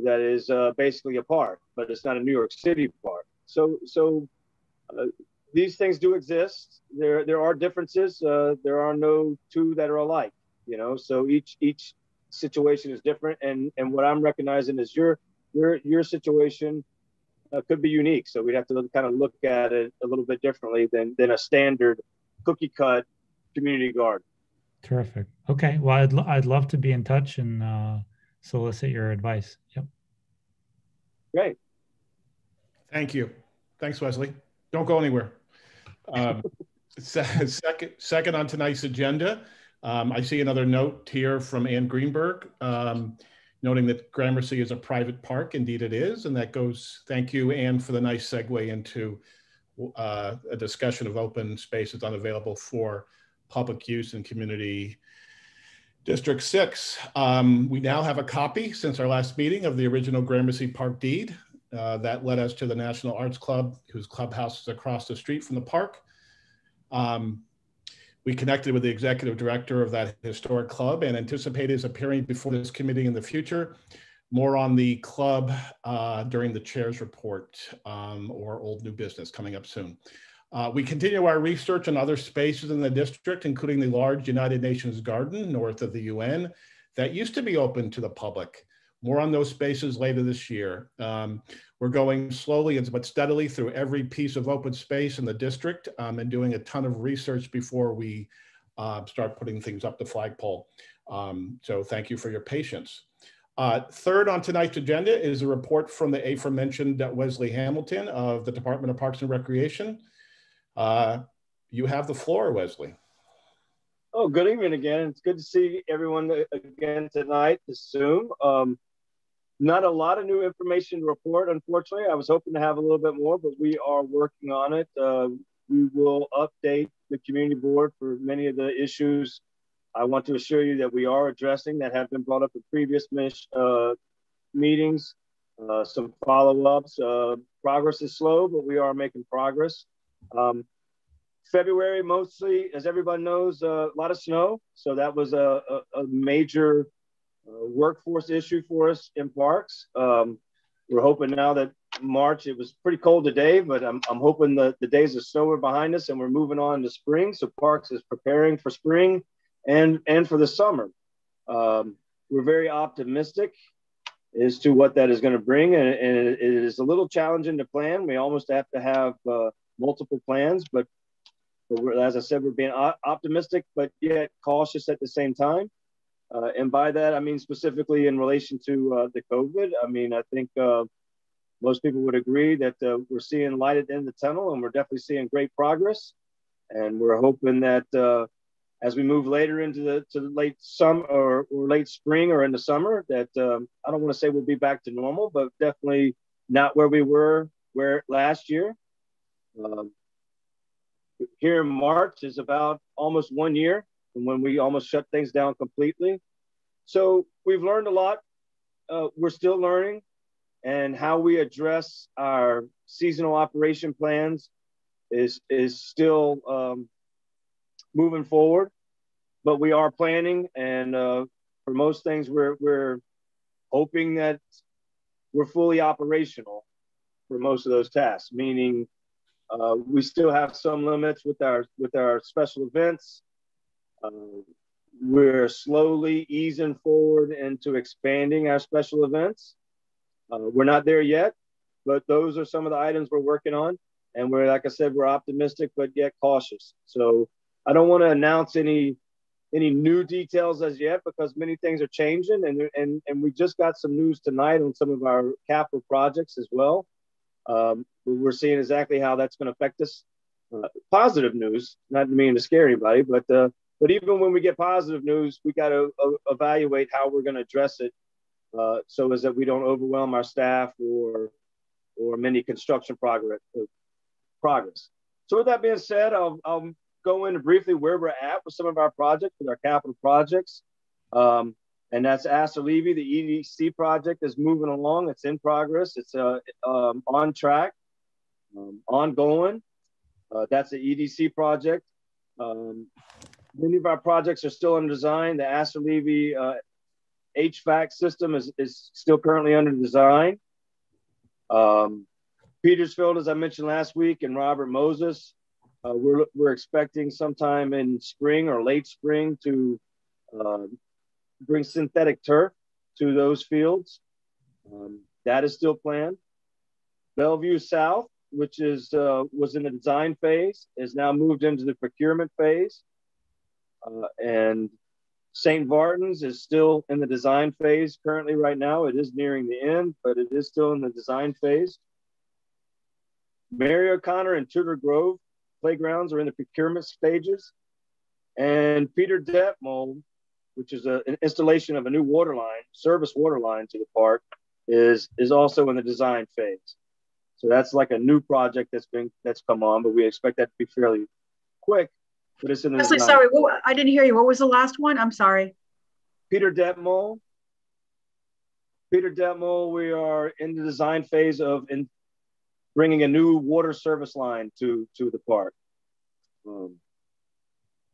that is basically a park, but it's not a New York City park. So these things do exist. There are differences. There are no two that are alike, so each situation is different. And what I'm recognizing is your situation could be unique. So we'd have to kind of look at it a little bit differently than a standard cookie cut community garden. Terrific. Okay. Well, I'd love to be in touch and solicit your advice. Yep. Great. Thank you. Thanks, Wesley. Don't go anywhere. Second on tonight's agenda, I see another note here from Ann Greenberg, noting that Gramercy is a private park. Indeed it is. And that goes, thank you, Ann, for the nice segue into a discussion of open spaces unavailable for public use in Community District 6. We now have a copy since our last meeting of the original Gramercy Park deed. That led us to the National Arts Club, whose clubhouse is across the street from the park. We connected with the executive director of that historic club and anticipate his appearing before this committee in the future. More on the club during the chair's report or old new business coming up soon. We continue our research on other spaces in the district, including the large United Nations garden north of the UN that used to be open to the public. More on those spaces later this year. We're going slowly but steadily through every piece of open space in the district and doing a ton of research before we start putting things up the flagpole. So thank you for your patience. Third on tonight's agenda is a report from the aforementioned Wesley Hamilton of the Department of Parks and Recreation. You have the floor, Wesley. Oh, good evening again. It's good to see everyone again tonight, this Zoom. Not a lot of new information to report, unfortunately. I was hoping to have a little bit more, but we are working on it. We will update the community board for many of the issues I want to assure you that we are addressing that have been brought up in previous meetings. Some follow-ups. Progress is slow, but we are making progress. February, mostly, as everybody knows, a lot of snow. So that was a major workforce issue for us in parks. We're hoping now that March, it was pretty cold today, but I'm hoping the days of snow are behind us and we're moving on to spring. So Parks is preparing for spring and for the summer. We're very optimistic as to what that is going to bring. And it is a little challenging to plan. We almost have to have multiple plans, but as I said, we're being optimistic, but yet cautious at the same time. And by that, I mean specifically in relation to the COVID. I mean, I think most people would agree that we're seeing light at the end of the tunnel, and we're definitely seeing great progress. And we're hoping that as we move later into the late summer or late spring or into summer, that I don't want to say we'll be back to normal, but definitely not where we were last year. Here in March is about almost 1 year from when we almost shut things down completely. So we've learned a lot. We're still learning, and how we address our seasonal operation plans is still moving forward, but we are planning. And for most things, we're hoping that we're fully operational for most of those tasks, meaning we still have some limits with our special events. We're slowly easing forward into expanding our special events. We're not there yet, but those are some of the items we're working on. And we're, like I said, we're optimistic, but yet cautious. So I don't want to announce any new details as yet, because many things are changing. And we just got some news tonight on some of our capital projects as well. We're seeing exactly how that's going to affect us. Positive news, not to mean to scare anybody, but even when we get positive news, we got to evaluate how we're going to address it, so as that we don't overwhelm our staff or many construction progress. So with that being said, I'll go into briefly where we're at with some of our projects, with our capital projects. And that's Astor Levy. The EDC project is moving along. It's in progress. It's on track, ongoing. That's the EDC project. Many of our projects are still under design. The Astor Levy HVAC system is still currently under design. Petersfield, as I mentioned last week, and Robert Moses, we're expecting sometime in spring or late spring to bring synthetic turf to those fields. That is still planned. Bellevue South, which was in the design phase, is now moved into the procurement phase. And St. Martin's is still in the design phase currently right now. It is nearing the end, but it is still in the design phase. Mary O'Connor and Tudor Grove playgrounds are in the procurement stages. And Peter Detmold, which is an installation of a new water line, service water line to the park, is also in the design phase. So that's like a new project that's come on, but we expect that to be fairly quick. But it's in the Leslie, design. sorry, I didn't hear you. What was the last one? I'm sorry. Peter Detmold. We are in the design phase of bringing a new water service line to the park.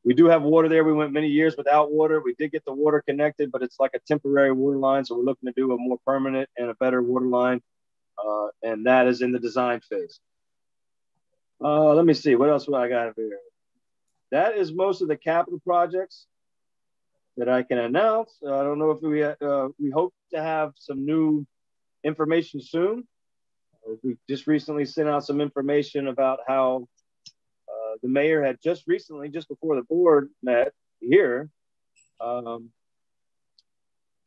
We do have water there. We went many years without water. We did get the water connected, but it's like a temporary water line. So we're looking to do a more permanent and a better water line. And that is in the design phase. Let me see. What else do I got here? That is most of the capital projects that I can announce. I don't know if we hope to have some new information soon. We just recently sent out some information about how the mayor had just before the board met here,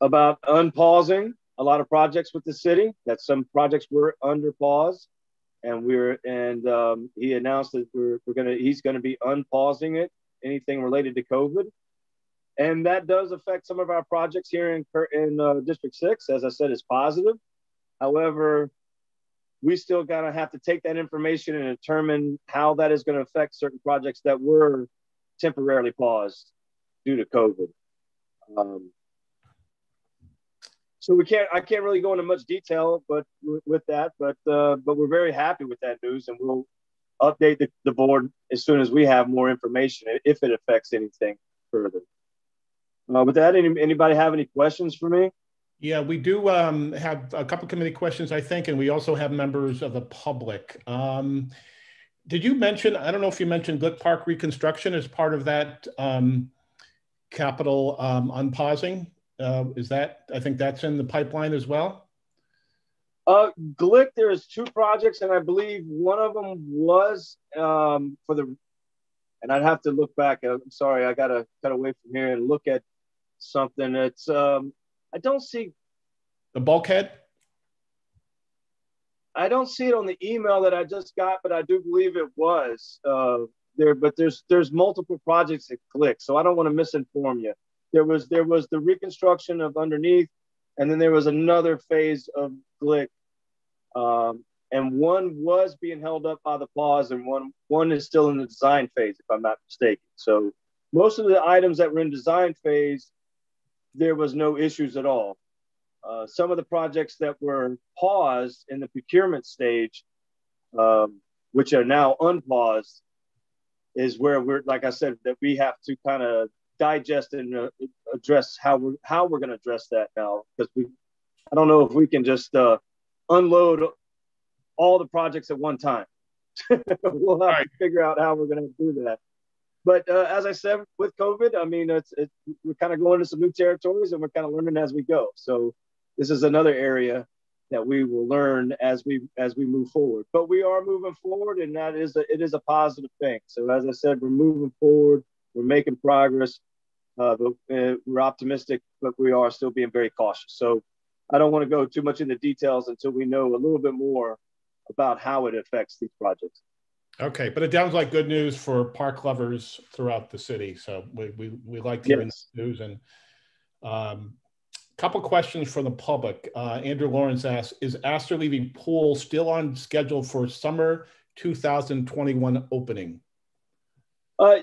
about unpausing a lot of projects with the city, that some projects were under pause. And he announced that he's gonna be unpausing it, anything related to COVID. And that does affect some of our projects here in District 6, as I said, is positive. However, we still gotta have to take that information and determine how that is gonna affect certain projects that were temporarily paused due to COVID. So I can't really go into much detail, but with that, but we're very happy with that news, and we'll update the board as soon as we have more information, if it affects anything further. With that, anybody have any questions for me? Yeah, we do have a couple committee questions, I think, and we also have members of the public. Did you mention, I don't know if you mentioned Glick Park reconstruction as part of that capital unpausing? Is that, I think that's in the pipeline as well? Glick, there's 2 projects, and I believe one of them was for the, and I'd have to look back. I'm sorry, I gotta cut away from here and look at something. It's, I don't see. The bulkhead? I don't see it on the email that I just got, but I do believe it was there. But there's multiple projects at Glick, so I don't want to misinform you. There was the reconstruction of underneath, and then there was another phase of Glick, and one was being held up by the pause, and one is still in the design phase, if I'm not mistaken. So most of the items that were in design phase, there was no issues at all. Some of the projects that were paused in the procurement stage, which are now unpaused, is where we're, like I said, that we have to kind of digest and address how we're going to address that now, because I don't know if we can just unload all the projects at one time. We'll have to figure out how we're going to do that. But as I said, with COVID, I mean, we're kind of going into some new territories, and we're kind of learning as we go. So this is another area that we will learn as we move forward. But we are moving forward, and it is a positive thing. So as I said, we're moving forward, we're making progress, but we're optimistic, but we are still being very cautious. So I don't want to go too much into details until we know a little bit more about how it affects these projects. Okay, but it sounds like good news for park lovers throughout the city. So we like hearing Yes. the news. And couple questions from the public. Andrew Lawrence asks, is Astor Levy Pool still on schedule for summer 2021 opening?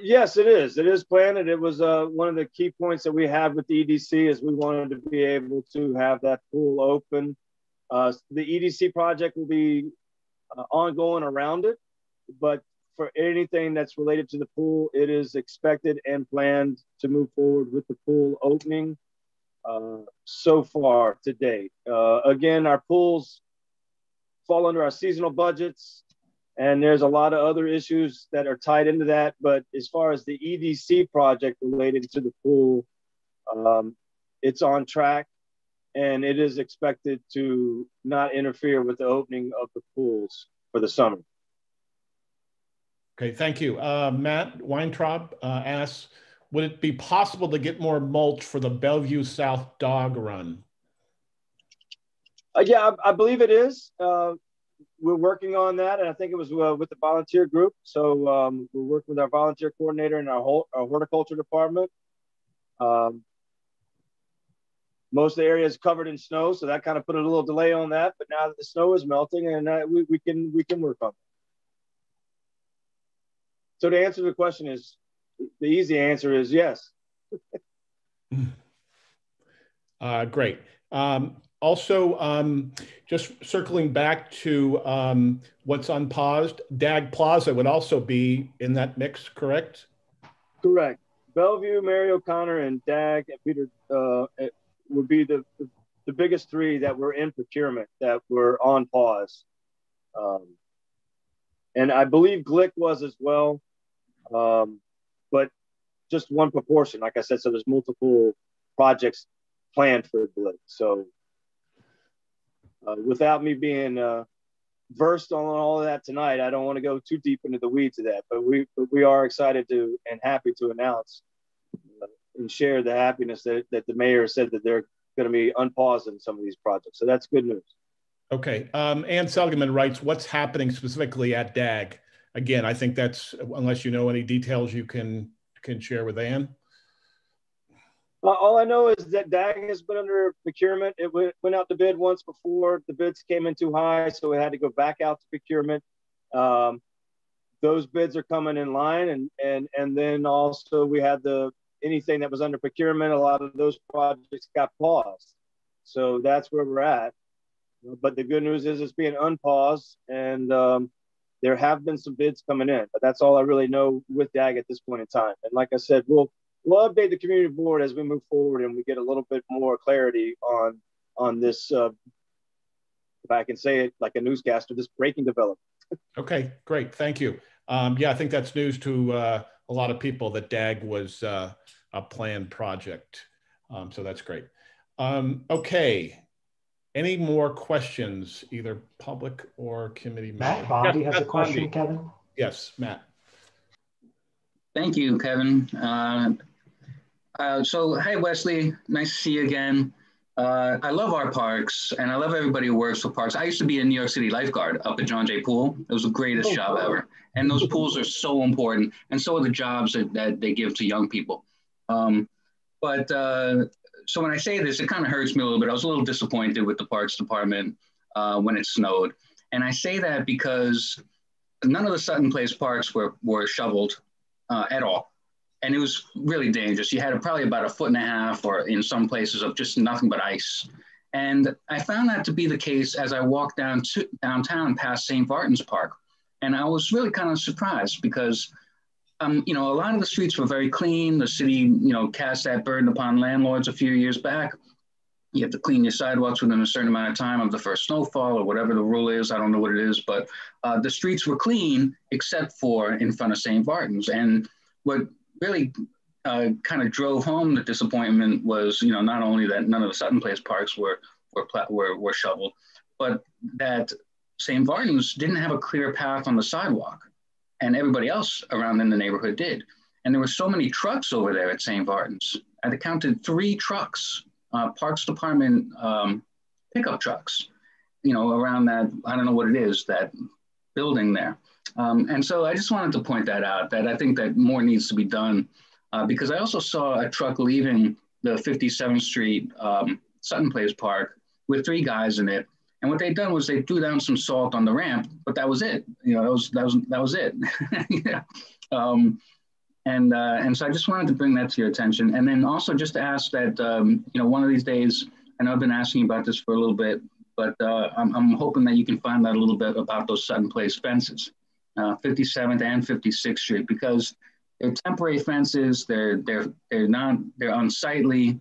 Yes, it is. It is planned, and it was one of the key points that we had with the EDC is we wanted to be able to have that pool open. The EDC project will be ongoing around it, but for anything that's related to the pool, it is expected and planned to move forward with the pool opening so far to date. Again, our pools fall under our seasonal budgets, and there's a lot of other issues that are tied into that. But as far as the EDC project related to the pool, it's on track, and it is expected to not interfere with the opening of the pools for the summer. Okay, thank you. Matt Weintraub asks, would it be possible to get more mulch for the Bellevue South Dog Run? Yeah, I believe it is. We're working on that, and I think it was with the volunteer group. So we're working with our volunteer coordinator and our horticulture department. Most of the area is covered in snow, so that kind of put a little delay on that. But now that the snow is melting, and we can work on it. So to answer the question is, the easy answer is yes. Great. Also, just circling back to what's unpaused, DAG Plaza would also be in that mix, correct? Correct. Bellevue, Mary O'Connor, and DAG and Peter would be the biggest 3 that were in procurement that were on pause. And I believe Glick was as well. But just one proportion, like I said, so there's multiple projects planned for Glick. So without me being versed on all of that tonight, I don't want to go too deep into the weeds of that, but we are excited to and happy to announce and share the happiness that the mayor said that they're going to be unpausing some of these projects. So that's good news. Okay. Ann Seligman writes, what's happening specifically at DAG? Again, I think that's, unless you know any details you can share with Ann. All I know is that DAG has been under procurement. It went out to bid once before. The bids came in too high, so it had to go back out to procurement. Those bids are coming in line, and then also we had anything that was under procurement. A lot of those projects got paused. So that's where we're at. But the good news is it's being unpaused, and there have been some bids coming in, but that's all I really know with DAG at this point in time. And like I said, we'll we'll update the community board as we move forward and we get a little bit more clarity on this, if I can say it like a newscaster, this breaking development. Okay, great, thank you. Yeah, I think that's news to a lot of people that DAG was a planned project. So that's great. Okay, any more questions, either public or committee members? Matt Bondi has a Matt question, Bondi. Kevin. Yes, Matt. Thank you, Kevin. So, hey, Wesley, nice to see you again. I love our parks, and I love everybody who works for parks. I used to be a New York City lifeguard up at John Jay Pool. It was the greatest job ever. And those pools are so important, and so are the jobs that they give to young people. So when I say this, it kind of hurts me a little bit. I was a little disappointed with the Parks Department when it snowed. And I say that because none of the Sutton Place parks were shoveled at all. And it was really dangerous. You had probably about 1.5 feet or in some places of just nothing but ice. And I found that to be the case as I walked downtown past St. Barton's Park. And I was really kind of surprised because, you know, a lot of the streets were very clean. The city, you know, cast that burden upon landlords a few years back. You have to clean your sidewalks within a certain amount of time of the first snowfall or whatever the rule is. I don't know what it is, but the streets were clean except for in front of St. Barton's. And what really kind of drove home the disappointment was, you know, not only that none of the Sutton Place parks were shoveled, but that St. Barton's didn't have a clear path on the sidewalk, and everybody else around in the neighborhood did. And there were so many trucks over there at St. Barton's. I counted 3 trucks, Parks Department pickup trucks, you know, around that, I don't know what it is, that building there. And so I just wanted to point that out, that I think that more needs to be done, because I also saw a truck leaving the 57th Street Sutton Place Park with 3 guys in it. And what they'd done was they threw down some salt on the ramp, but that was it. You know, that was it. Yeah. And so I just wanted to bring that to your attention. And then also just to ask that, you know, one of these days, I know I've been asking you about this for a little bit, but I'm hoping that you can find out a little bit about those Sutton Place fences, 57th and 56th Street, because they're temporary fences. They're unsightly.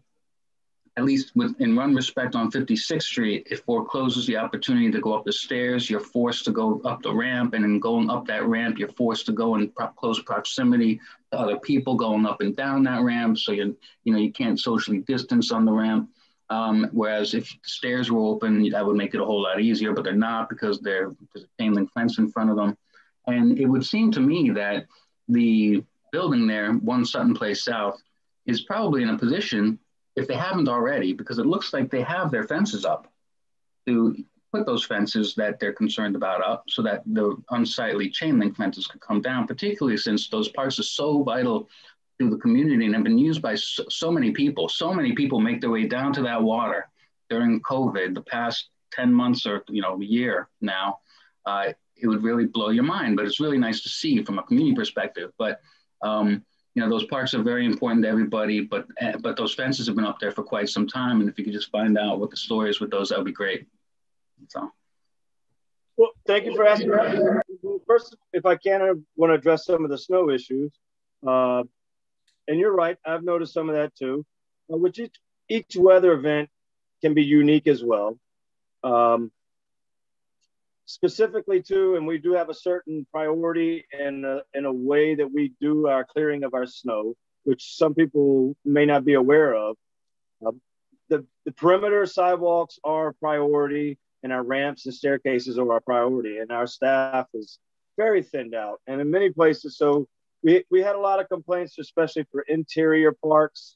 At least in one respect on 56th Street, it forecloses the opportunity to go up the stairs. You're forced to go up the ramp, and in going up that ramp, you're forced to go in close proximity to other people going up and down that ramp. So you can't socially distance on the ramp. Whereas if the stairs were open, that would make it a whole lot easier, but they're not because there's a chain link fence in front of them. And it would seem to me that the building there, 1 Sutton Place South, is probably in a position, if they haven't already, because it looks like they have their fences up, to put those fences that they're concerned about up so that the unsightly chain link fences could come down, particularly since those parks are so vital to the community and have been used by so many people. So many people make their way down to that water during COVID, the past 10 months or a year now. It would really blow your mind, but it's really nice to see from a community perspective. But those parks are very important to everybody, but those fences have been up there for quite some time. And if you could just find out what the story is with those, that would be great. So. Well, thank you for asking. First, if I can, I want to address some of the snow issues. And you're right, I've noticed some of that too. Which each weather event can be unique as well. Specifically too, and we do have a certain priority in a way that we do our clearing of our snow, which some people may not be aware of. The perimeter sidewalks are a priority, and our ramps and staircases are our priority, and our staff is very thinned out. And in many places, so we had a lot of complaints, especially for interior parks,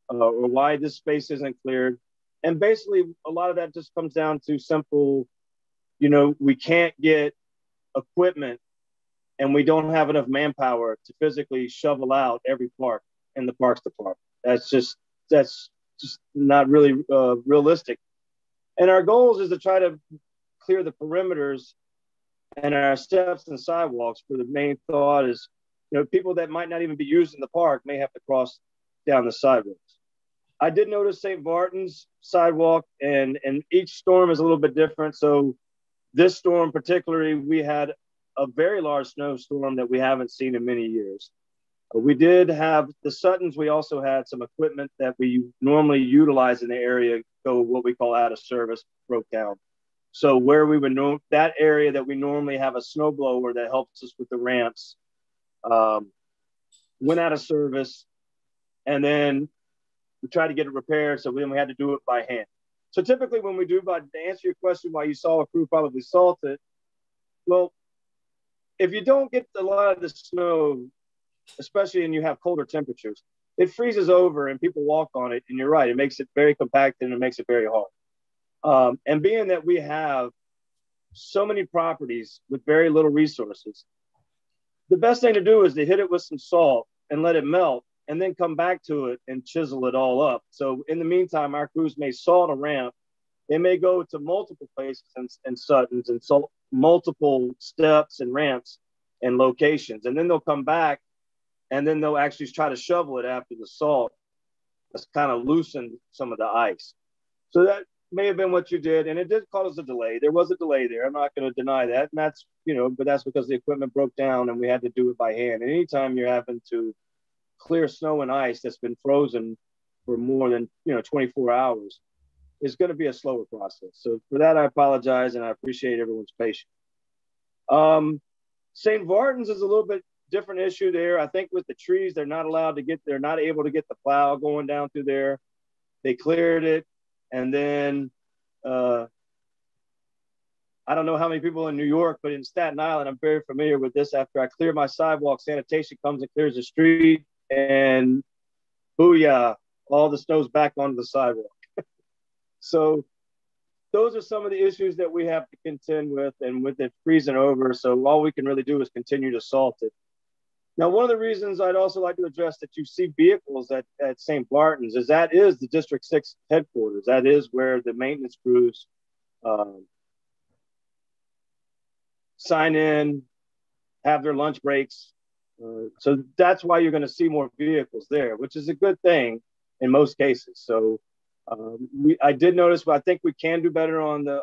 or why this space isn't cleared. And basically, a lot of that just comes down to simple, we can't get equipment and we don't have enough manpower to physically shovel out every park in the Parks Department. That's just not really realistic. And our goals is to try to clear the perimeters and our steps and sidewalks, where the main thought is, people that might not even be using the park may have to cross down the sidewalks. I did notice St. Barton's sidewalk, and each storm is a little bit different. So this storm particularly, we had a very large snowstorm that we haven't seen in many years. We did have the Suttons. We also had some equipment that we normally utilize in the area go what we call out of service, broke down. So where we would know that area that we normally have a snow blower that helps us with the ramps, went out of service, and then we tried to get it repaired. So then we had to do it by hand. So typically when we do, to answer your question why you saw a crew probably salt it, well, if you don't get a lot of the snow, especially when you have colder temperatures, it freezes over and people walk on it. And you're right, it makes it very compacted and it makes it very hard. And being that we have so many properties with very little resources, the best thing to do is to hit it with some salt and let it melt and then come back to it and chisel it all up. So in the meantime, our crews may salt a ramp. They may go to multiple places and Suttons and salt multiple steps and ramps and locations. And then they'll come back and then they'll actually try to shovel it after the salt has kind of loosened some of the ice. So that may have been what you did. And it did cause a delay. There was a delay there. I'm not going to deny that. And that's, but that's because the equipment broke down and we had to do it by hand. And anytime you're having to clear snow and ice that's been frozen for more than 24 hours, it's going to be a slower process. So for that, I apologize and I appreciate everyone's patience. St. Vartan's is a little bit different issue there. I think with the trees, they're not able to get the plow going down through there. They cleared it. And then I don't know how many people in New York, but in Staten Island, I'm very familiar with this. After I clear my sidewalk, sanitation comes and clears the street and booyah, all the snow's back onto the sidewalk. So those are some of the issues that we have to contend with, and with it freezing over. So all we can really do is continue to salt it. Now, one of the reasons I'd also like to address that you see vehicles at St. Barton's is that is the District 6 headquarters. That is where the maintenance crews sign in, have their lunch breaks. So that's why you're going to see more vehicles there, which is a good thing in most cases. So I did notice, but I think we can do better on the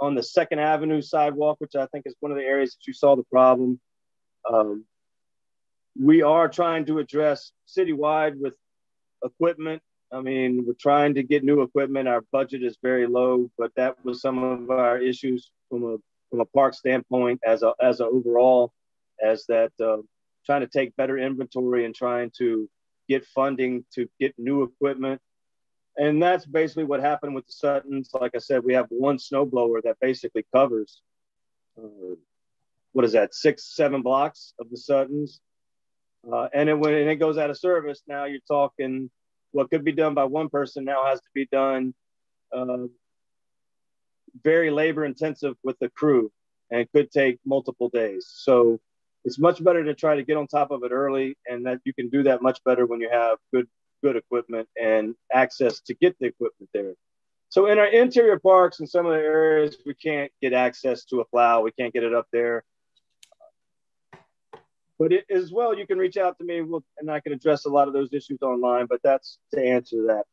2nd Avenue sidewalk, which I think is one of the areas that you saw the problem. We are trying to address citywide with equipment. I mean, we're trying to get new equipment. Our budget is very low, but that was some of our issues from a park standpoint as a overall, as that trying to take better inventory and trying to get funding to get new equipment. And that's basically what happened with the Suttons. Like I said, we have one snowblower that basically covers, 6-7 blocks of the Suttons. And when it goes out of service, now you're talking what could be done by one person now has to be done very labor intensive with the crew, and it could take multiple days. So it's much better to try to get on top of it early, and that you can do that much better when you have good equipment and access to get the equipment there. So in our interior parks and some of the areas, we can't get access to a plow. We can't get it up there. But as well, you can reach out to me and I can address a lot of those issues online, but that's to answer that.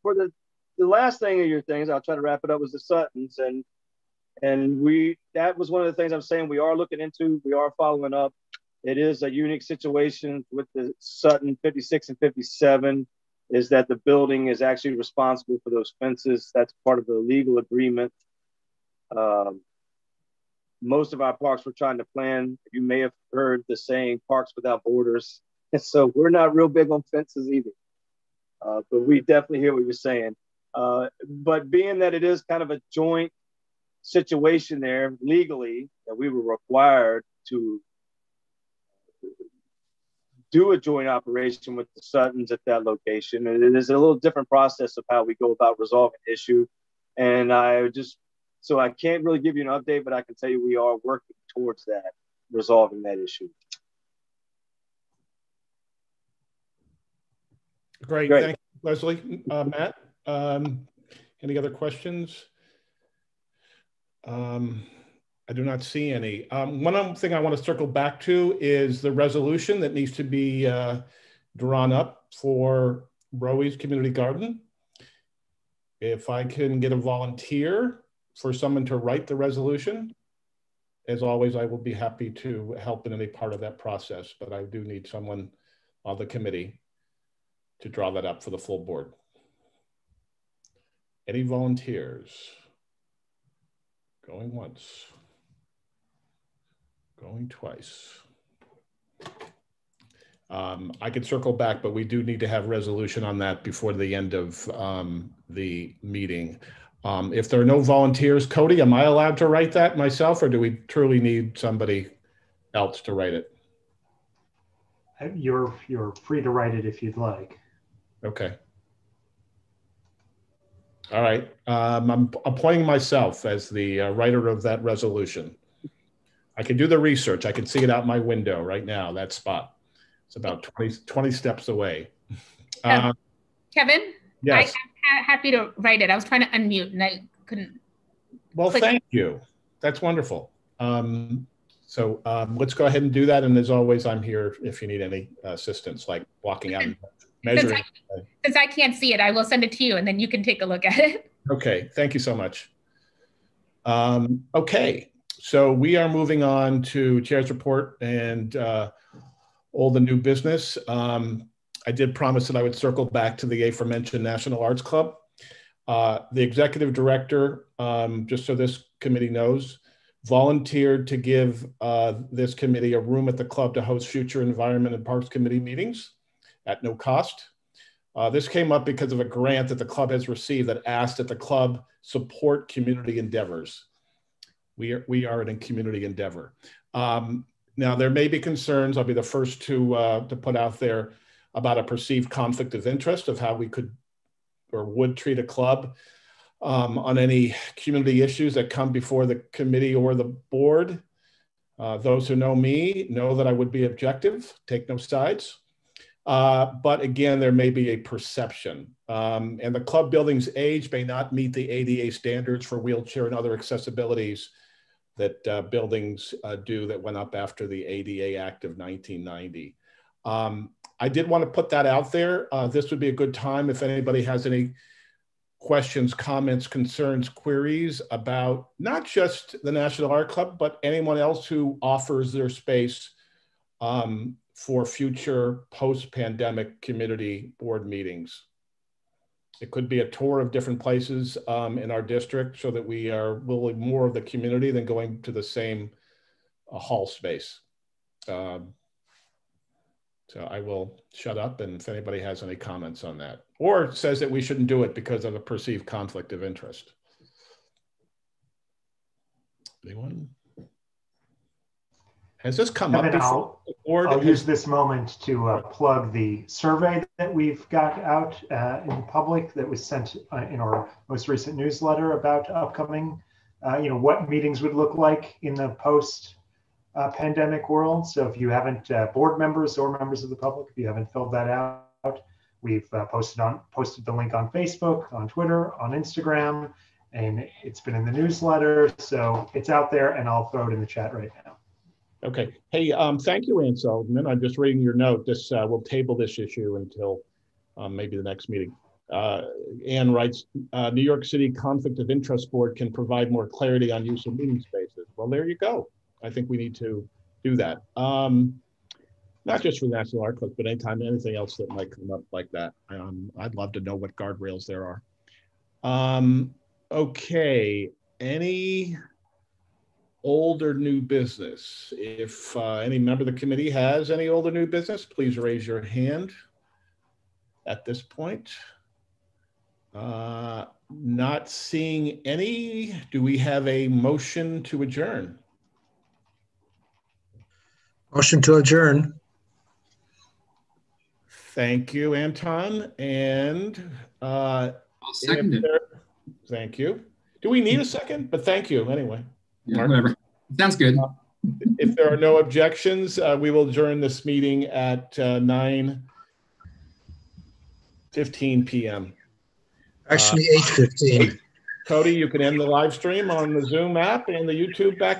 For the last thing of your things, I'll try to wrap it up, was the Suttons. And that was one of the things I'm saying we are looking into, we are following up. It is a unique situation with the Sutton 56 and 57, is that the building is actually responsible for those fences. That's part of the legal agreement. Most of our parks we're trying to plan, you may have heard the saying, parks without borders. And so we're not real big on fences either. But we definitely hear what you're saying. But being that it is kind of a joint situation there legally, that we were required to do a joint operation with the Suttons at that location. And it is a little different process of how we go about resolving the issue. And so I can't really give you an update, but I can tell you we are working towards that, resolving that issue. Great. Thank you, Leslie. Matt, any other questions? I do not see any. One other thing I want to circle back to is the resolution that needs to be drawn up for Rowe's Community Garden. If I can get a volunteer for someone to write the resolution, as always, I will be happy to help in any part of that process, but I do need someone on the committee to draw that up for the full board. Any volunteers? Going once, going twice. I could circle back, but we do need to have resolution on that before the end of the meeting. If there are no volunteers, Cody, am I allowed to write that myself, or do we truly need somebody else to write it? You're free to write it if you'd like. Okay. All right. I'm appointing myself as the writer of that resolution. I can do the research. I can see it out my window right now, that spot. It's about 20 steps away. Kevin? Yes. I'm happy to write it. I was trying to unmute and I couldn't. Well, thank you. That's wonderful. So let's go ahead and do that. And as always, I'm here if you need any assistance, like walking out and measuring. Since I can't see it, I will send it to you and then you can take a look at it. Okay, thank you so much. Okay, so we are moving on to Chair's report and all the new business. I did promise that I would circle back to the aforementioned National Arts Club. The executive director, just so this committee knows, volunteered to give this committee a room at the club to host future Environment and Parks Committee meetings at no cost. This came up because of a grant that the club has received that asked that the club support community endeavors. We are in a community endeavor. Now, there may be concerns, I'll be the first to put out there, about a perceived conflict of interest of how we could or would treat a club on any community issues that come before the committee or the board. Those who know me know that I would be objective, take no sides. But again, there may be a perception. And the club building's age may not meet the ADA standards for wheelchair and other accessibilities that buildings do that went up after the ADA Act of 1990. I did want to put that out there. This would be a good time if anybody has any questions, comments, concerns, queries about not just the National Art Club, but anyone else who offers their space for future post-pandemic community board meetings. It could be a tour of different places in our district so that we are really more of the community than going to the same hall space. So I will shut up, and if anybody has any comments on that, or says that we shouldn't do it because of a perceived conflict of interest. Anyone? Has this come up before? I'll use this moment to plug the survey that we've got out in public that was sent in our most recent newsletter about upcoming, what meetings would look like in the post-pandemic world. So if you haven't, board members or members of the public, if you haven't filled that out, we've posted the link on Facebook, on Twitter, on Instagram, and it's been in the newsletter. So it's out there, and I'll throw it in the chat right now. Okay. Hey, thank you, Ann Sullivan. I'm just reading your note. This we'll table this issue until maybe the next meeting. Ann writes, New York City Conflict of Interest Board can provide more clarity on use of meeting spaces. Well, there you go. I think we need to do that. Not just for National Art Club, but anything else that might come up like that. I'd love to know what guardrails there are. Okay. Any old or new business? If any member of the committee has any old or new business, please raise your hand at this point. Not seeing any. Do we have a motion to adjourn? Motion to adjourn. Thank you, Anton. And I'll second it. Thank you. Do we need a second? But thank you anyway. Yeah, whatever. Sounds good. If there are no objections, we will adjourn this meeting at 9:15 p.m. Actually, 8:15. Cody, you can end the live stream on the Zoom app and the YouTube back